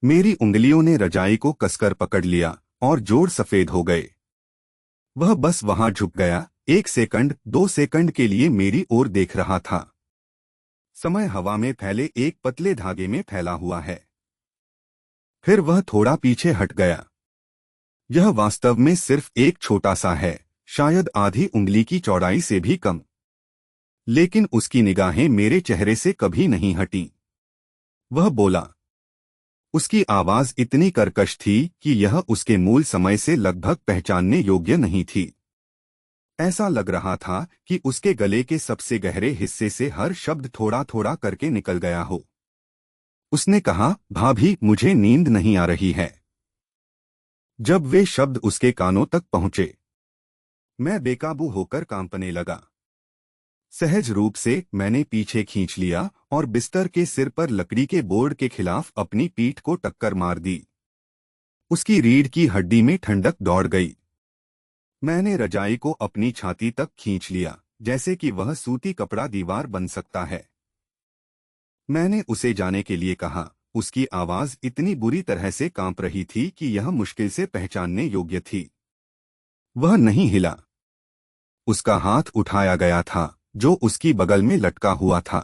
मेरी उंगलियों ने रजाई को कसकर पकड़ लिया और जोड़ सफेद हो गए। वह बस वहां झुक गया, 1 सेकंड 2 सेकंड के लिए मेरी ओर देख रहा था। समय हवा में फैले एक पतले धागे में फैला हुआ है। फिर वह थोड़ा पीछे हट गया। यह वास्तव में सिर्फ एक छोटा सा है, शायद आधी उंगली की चौड़ाई से भी कम। लेकिन उसकी निगाहें मेरे चेहरे से कभी नहीं हटीं। वह बोला। उसकी आवाज इतनी कर्कश थी कि यह उसके मूल समय से लगभग पहचानने योग्य नहीं थी। ऐसा लग रहा था कि उसके गले के सबसे गहरे हिस्से से हर शब्द थोड़ा थोड़ा करके निकल गया हो। उसने कहा, भाभी, मुझे नींद नहीं आ रही है। जब वे शब्द उसके कानों तक पहुंचे, मैं बेकाबू होकर कांपने लगा। सहज रूप से मैंने पीछे खींच लिया और बिस्तर के सिर पर लकड़ी के बोर्ड के खिलाफ अपनी पीठ को टक्कर मार दी। उसकी रीढ़ की हड्डी में ठंडक दौड़ गई। मैंने रजाई को अपनी छाती तक खींच लिया, जैसे कि वह सूती कपड़ा दीवार बन सकता है। मैंने उसे जाने के लिए कहा। उसकी आवाज इतनी बुरी तरह से कांप रही थी कि यह मुश्किल से पहचानने योग्य थी। वह नहीं हिला। उसका हाथ उठाया गया था, जो उसकी बगल में लटका हुआ था,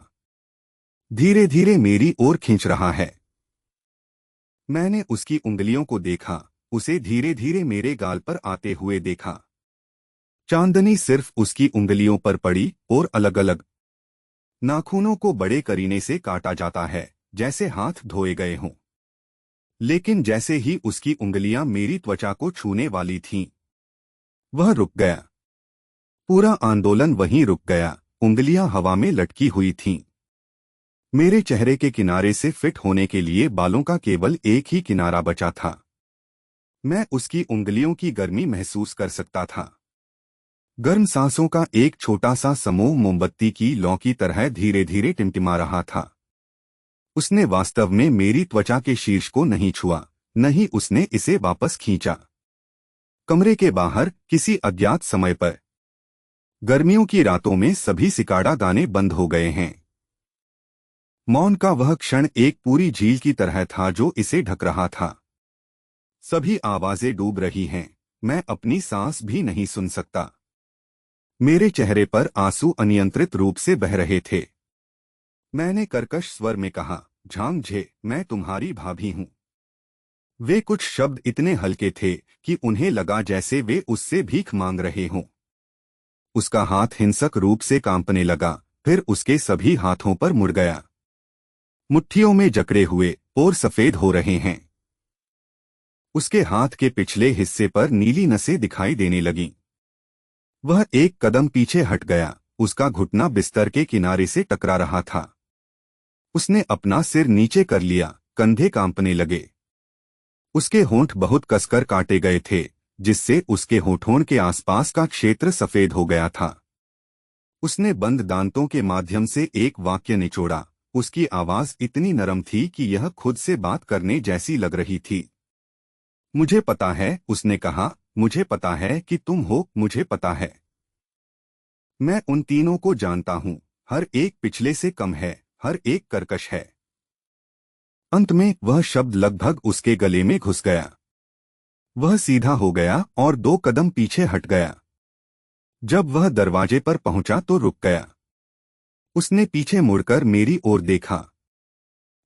धीरे धीरे मेरी ओर खींच रहा है। मैंने उसकी उंगलियों को देखा, उसे धीरे धीरे मेरे गाल पर आते हुए देखा। चांदनी सिर्फ उसकी उंगलियों पर पड़ी और अलग अलग नाखूनों को बड़े करीने से काटा जाता है, जैसे हाथ धोए गए हों। लेकिन जैसे ही उसकी उंगलियां मेरी त्वचा को छूने वाली थीं, वह रुक गया। पूरा आंदोलन वहीं रुक गया। उंगलियां हवा में लटकी हुई थीं। मेरे चेहरे के किनारे से फिट होने के लिए बालों का केवल एक ही किनारा बचा था। मैं उसकी उंगलियों की गर्मी महसूस कर सकता था। गर्म सांसों का एक छोटा सा समूह मोमबत्ती की लौ की तरह धीरे धीरे टिमटिमा रहा था। उसने वास्तव में मेरी त्वचा के शीर्ष को नहीं छुआ, नहीं उसने इसे वापस खींचा। कमरे के बाहर किसी अज्ञात समय पर गर्मियों की रातों में सभी सिकाड़ा गाने बंद हो गए हैं। मौन का वह क्षण एक पूरी झील की तरह था जो इसे ढक रहा था। सभी आवाजें डूब रही हैं, मैं अपनी सांस भी नहीं सुन सकता। मेरे चेहरे पर आंसू अनियंत्रित रूप से बह रहे थे। मैंने कर्कश स्वर में कहा, झांगझे, मैं तुम्हारी भाभी हूं। वे कुछ शब्द इतने हल्के थे कि उन्हें लगा जैसे वे उससे भीख मांग रहे हों। उसका हाथ हिंसक रूप से कांपने लगा, फिर उसके सभी हाथों पर मुड़ गया। मुट्ठियों में जकड़े हुए और सफेद हो रहे हैं। उसके हाथ के पिछले हिस्से पर नीली नसें दिखाई देने लगीं। वह एक कदम पीछे हट गया, उसका घुटना बिस्तर के किनारे से टकरा रहा था। उसने अपना सिर नीचे कर लिया, कंधे कांपने लगे। उसके होंठ बहुत कसकर काटे गए थे, जिससे उसके होठों के आसपास का क्षेत्र सफेद हो गया था। उसने बंद दांतों के माध्यम से एक वाक्य निचोड़ा। उसकी आवाज इतनी नरम थी कि यह खुद से बात करने जैसी लग रही थी। मुझे पता है, उसने कहा, मुझे पता है कि तुम हो, मुझे पता है। मैं उन तीनों को जानता हूं, हर एक पिछले से कम है, हर एक कर्कश है। अंत में वह शब्द लगभग उसके गले में घुस गया। वह सीधा हो गया और 2 कदम पीछे हट गया। जब वह दरवाजे पर पहुंचा तो रुक गया। उसने पीछे मुड़कर मेरी ओर देखा।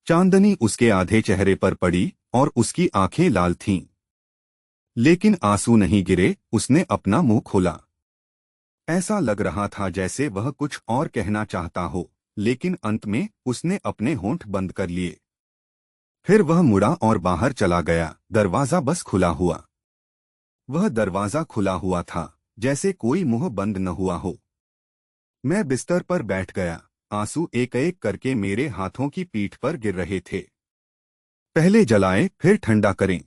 चांदनी उसके आधे चेहरे पर पड़ी और उसकी आंखें लाल थीं। लेकिन आंसू नहीं गिरे। उसने अपना मुंह खोला। ऐसा लग रहा था जैसे वह कुछ और कहना चाहता हो, लेकिन अंत में उसने अपने होंठ बंद कर लिए। फिर वह मुड़ा और बाहर चला गया। दरवाजा बस खुला हुआ। वह दरवाजा खुला हुआ था, जैसे कोई मुंह बंद न हुआ हो। मैं बिस्तर पर बैठ गया। आंसू एक एक करके मेरे हाथों की पीठ पर गिर रहे थे। पहले जलाएं, फिर ठंडा करें।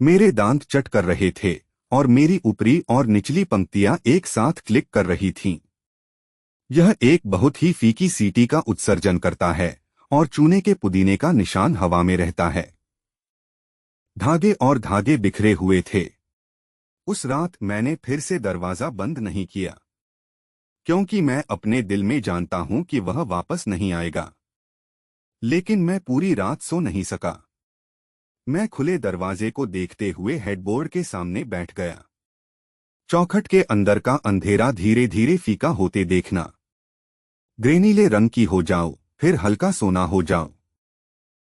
मेरे दांत चट कर रहे थे और मेरी ऊपरी और निचली पंक्तियां एक साथ क्लिक कर रही थीं। यह एक बहुत ही फीकी सीटी का उत्सर्जन करता है और चूने के पुदीने का निशान हवा में रहता है। धागे और धागे बिखरे हुए थे। उस रात मैंने फिर से दरवाजा बंद नहीं किया, क्योंकि मैं अपने दिल में जानता हूं कि वह वापस नहीं आएगा। लेकिन मैं पूरी रात सो नहीं सका। मैं खुले दरवाजे को देखते हुए हेडबोर्ड के सामने बैठ गया। चौखट के अंदर का अंधेरा धीरे धीरे फीका होते देखना। ग्रेनीले रंग की हो जाओ, फिर हल्का सोना हो जाओ।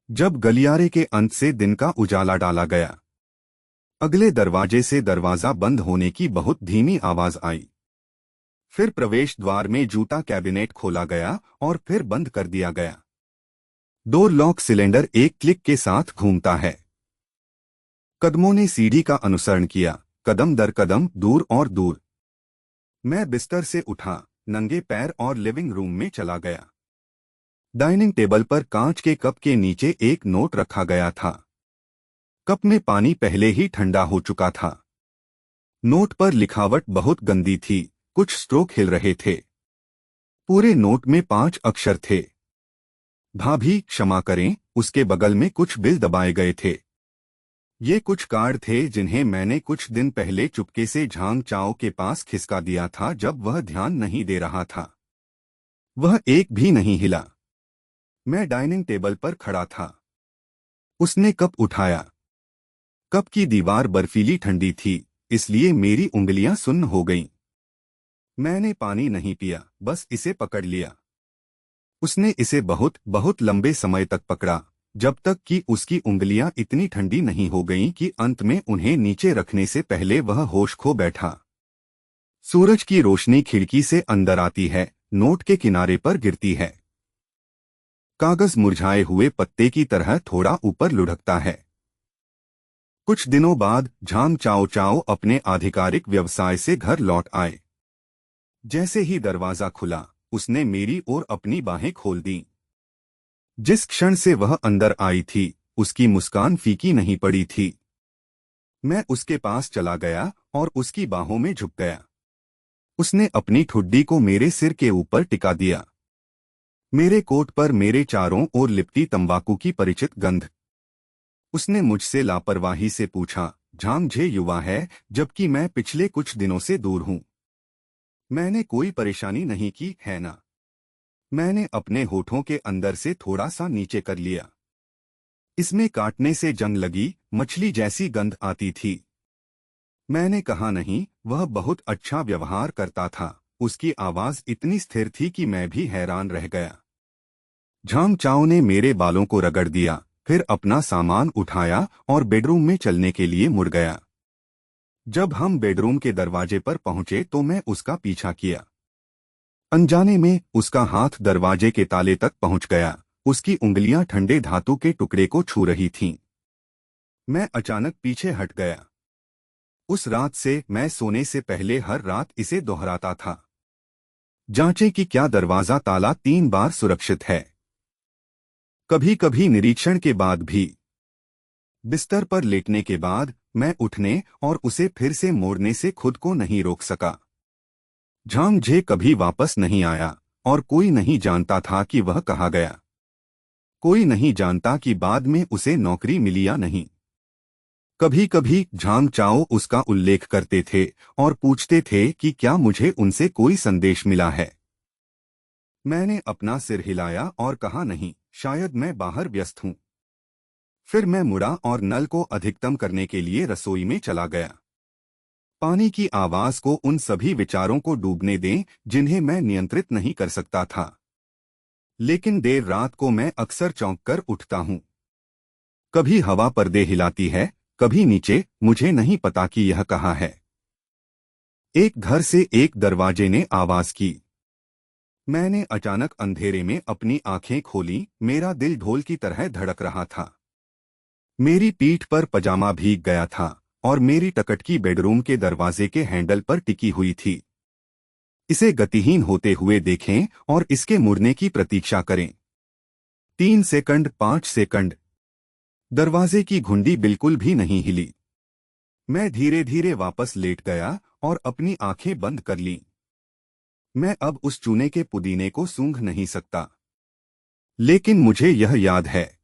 जब गलियारे के अंत से दिन का उजाला डाला गया, अगले दरवाजे से दरवाजा बंद होने की बहुत धीमी आवाज आई। फिर प्रवेश द्वार में जूता कैबिनेट खोला गया और फिर बंद कर दिया गया। डोर लॉक सिलेंडर एक क्लिक के साथ घूमता है। कदमों ने सीढ़ी का अनुसरण किया, कदम दर कदम, दूर और दूर। मैं बिस्तर से उठा, नंगे पैर और लिविंग रूम में चला गया। डाइनिंग टेबल पर कांच के कप के नीचे एक नोट रखा गया था। कप में पानी पहले ही ठंडा हो चुका था। नोट पर लिखावट बहुत गंदी थी, कुछ स्ट्रोक हिल रहे थे। पूरे नोट में 5 अक्षर थे। भाभी क्षमा करें। उसके बगल में कुछ बिल दबाए गए थे। ये कुछ कार्ड थे जिन्हें मैंने कुछ दिन पहले चुपके से झांग चाओ के पास खिसका दिया था जब वह ध्यान नहीं दे रहा था। वह एक भी नहीं हिला। मैं डाइनिंग टेबल पर खड़ा था। उसने कप उठाया। कप की दीवार बर्फीली ठंडी थी, इसलिए मेरी उंगलियां सुन्न हो गईं। मैंने पानी नहीं पिया, बस इसे पकड़ लिया। उसने इसे बहुत बहुत लंबे समय तक पकड़ा, जब तक कि उसकी उंगलियां इतनी ठंडी नहीं हो गईं कि अंत में उन्हें नीचे रखने से पहले वह होश खो बैठा। सूरज की रोशनी खिड़की से अंदर आती है, नोट के किनारे पर गिरती है। कागज मुरझाए हुए पत्ते की तरह थोड़ा ऊपर लुढ़कता है। कुछ दिनों बाद झांग चाओ चाओ अपने आधिकारिक व्यवसाय से घर लौट आए। जैसे ही दरवाजा खुला, उसने मेरी ओर अपनी बाहें खोल दी। जिस क्षण से वह अंदर आई थी, उसकी मुस्कान फीकी नहीं पड़ी थी। मैं उसके पास चला गया और उसकी बाहों में झुक गया। उसने अपनी ठुड्डी को मेरे सिर के ऊपर टिका दिया। मेरे कोट पर मेरे चारों ओर लिपटी तंबाकू की परिचित गंध। उसने मुझसे लापरवाही से पूछा, झांग युवा है, जबकि मैं पिछले कुछ दिनों से दूर हूं। मैंने कोई परेशानी नहीं की है ना? मैंने अपने होठों के अंदर से थोड़ा सा नीचे कर लिया। इसमें काटने से जंग लगी मछली जैसी गंध आती थी। मैंने कहा नहीं, वह बहुत अच्छा व्यवहार करता था। उसकी आवाज इतनी स्थिर थी कि मैं भी हैरान रह गया। झांग चाओ ने मेरे बालों को रगड़ दिया, फिर अपना सामान उठाया और बेडरूम में चलने के लिए मुड़ गया। जब हम बेडरूम के दरवाजे पर पहुंचे तो मैं उसका पीछा किया। अनजाने में उसका हाथ दरवाजे के ताले तक पहुंच गया। उसकी उंगलियां ठंडे धातु के टुकड़े को छू रही थीं। मैं अचानक पीछे हट गया। उस रात से मैं सोने से पहले हर रात इसे दोहराता था। जांचें कि क्या दरवाजा ताला 3 बार सुरक्षित है। कभी कभी निरीक्षण के बाद भी। बिस्तर पर लेटने के बाद मैं उठने और उसे फिर से मोड़ने से खुद को नहीं रोक सका। झांग कभी वापस नहीं आया और कोई नहीं जानता था कि वह कहाँ गया। कोई नहीं जानता कि बाद में उसे नौकरी मिली या नहीं। कभी कभी झांग चाओ उसका उल्लेख करते थे और पूछते थे कि क्या मुझे उनसे कोई संदेश मिला है। मैंने अपना सिर हिलाया और कहा, नहीं, शायद मैं बाहर व्यस्त हूं। फिर मैं मुड़ा और नल को अधिकतम करने के लिए रसोई में चला गया। पानी की आवाज को उन सभी विचारों को डूबने दें जिन्हें मैं नियंत्रित नहीं कर सकता था। लेकिन देर रात को मैं अक्सर चौंक कर उठता हूं। कभी हवा पर्दे हिलाती है, कभी नीचे, मुझे नहीं पता कि यह कहाँ है। एक घर से एक दरवाजे ने आवाज की। मैंने अचानक अंधेरे में अपनी आंखें खोली। मेरा दिल ढोल की तरह धड़क रहा था। मेरी पीठ पर पजामा भीग गया था और मेरी टकटकी बेडरूम के दरवाजे के हैंडल पर टिकी हुई थी। इसे गतिहीन होते हुए देखें और इसके मुड़ने की प्रतीक्षा करें। 3 सेकंड, 5 सेकंड। दरवाजे की घुंडी बिल्कुल भी नहीं हिली। मैं धीरे धीरे वापस लेट गया और अपनी आंखें बंद कर लीं। मैं अब उस चूने के पुदीने को सूंघ नहीं सकता। लेकिन मुझे यह याद है।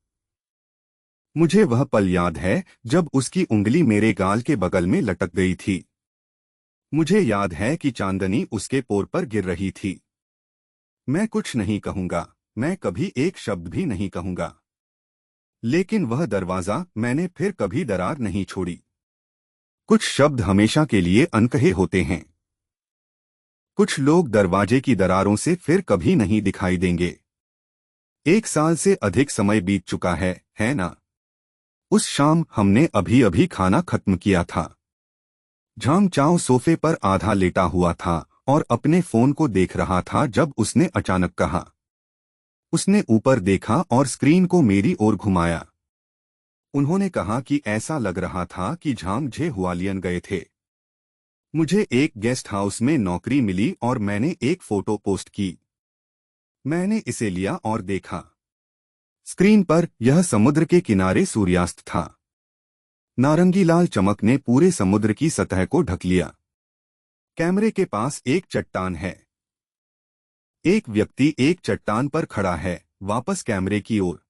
मुझे वह पल याद है जब उसकी उंगली मेरे गाल के बगल में लटक गई थी। मुझे याद है कि चांदनी उसके पोर पर गिर रही थी। मैं कुछ नहीं कहूंगा, मैं कभी एक शब्द भी नहीं कहूंगा। लेकिन वह दरवाजा मैंने फिर कभी दरार नहीं छोड़ी। कुछ शब्द हमेशा के लिए अनकहे होते हैं। कुछ लोग दरवाजे की दरारों से फिर कभी नहीं दिखाई देंगे। 1 साल से अधिक समय बीत चुका है ना? उस शाम हमने अभी अभी खाना खत्म किया था। झांग चाओ सोफे पर आधा लेटा हुआ था और अपने फोन को देख रहा था जब उसने अचानक कहा। उसने ऊपर देखा और स्क्रीन को मेरी ओर घुमाया। उन्होंने कहा कि ऐसा लग रहा था कि झांग झे हुआलियन गए थे। मुझे एक गेस्ट हाउस में नौकरी मिली और मैंने एक फोटो पोस्ट की। मैंने इसे लिया और देखा। स्क्रीन पर यह समुद्र के किनारे सूर्यास्त था। नारंगी लाल चमक ने पूरे समुद्र की सतह को ढक लिया। कैमरे के पास एक चट्टान है। एक व्यक्ति एक चट्टान पर खड़ा है, वापस कैमरे की ओर।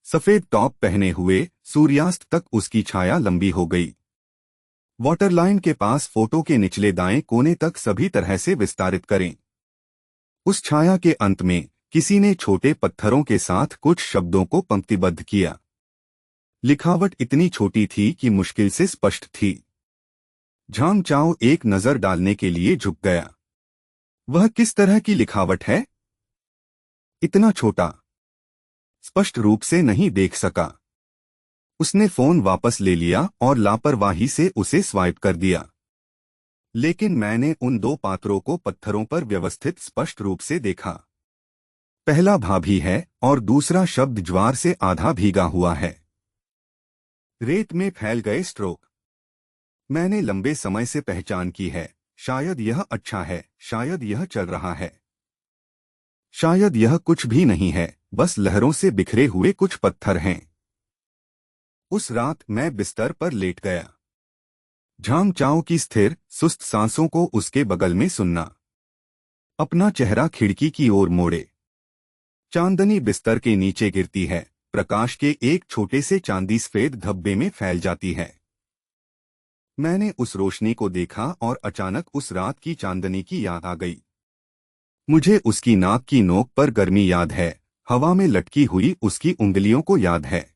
सफेद टॉप पहने हुए, सूर्यास्त तक उसकी छाया लंबी हो गई। वाटरलाइन के पास फोटो के निचले दाएं कोने तक सभी तरह से विस्तारित करें। उस छाया के अंत में किसी ने छोटे पत्थरों के साथ कुछ शब्दों को पंक्तिबद्ध किया। लिखावट इतनी छोटी थी कि मुश्किल से स्पष्ट थी। झांग चाओ एक नजर डालने के लिए झुक गया। वह किस तरह की लिखावट है? इतना छोटा। स्पष्ट रूप से नहीं देख सका। उसने फोन वापस ले लिया और लापरवाही से उसे स्वाइप कर दिया। लेकिन मैंने उन दो पात्रों को पत्थरों पर व्यवस्थित स्पष्ट रूप से देखा। पहला भाभी है और दूसरा शब्द ज्वार से आधा भीगा हुआ है। रेत में फैल गए स्ट्रोक। मैंने लंबे समय से पहचान की है। शायद यह अच्छा है, शायद यह चल रहा है, शायद यह कुछ भी नहीं है, बस लहरों से बिखरे हुए कुछ पत्थर हैं। उस रात मैं बिस्तर पर लेट गया। झांग चाओ की स्थिर, सुस्त सांसों को उसके बगल में सुनना। अपना चेहरा खिड़की की ओर मोड़े। चांदनी बिस्तर के नीचे गिरती है, प्रकाश के एक छोटे से चांदी सफेद धब्बे में फैल जाती है। मैंने उस रोशनी को देखा और अचानक उस रात की चांदनी की याद आ गई। मुझे उसकी नाक की नोक पर गर्मी याद है, हवा में लटकी हुई उसकी उंगलियों को याद है।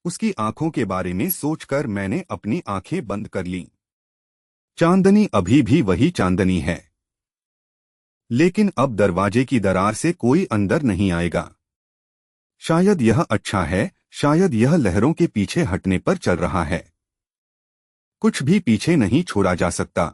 उसकी आंखों के बारे में सोचकर मैंने अपनी आंखें बंद कर लीं। चांदनी अभी भी वही चांदनी है, लेकिन अब दरवाजे की दरार से कोई अंदर नहीं आएगा। शायद यह अच्छा है, शायद यह लहरों के पीछे हटने पर चल रहा है। कुछ भी पीछे नहीं छोड़ा जा सकता।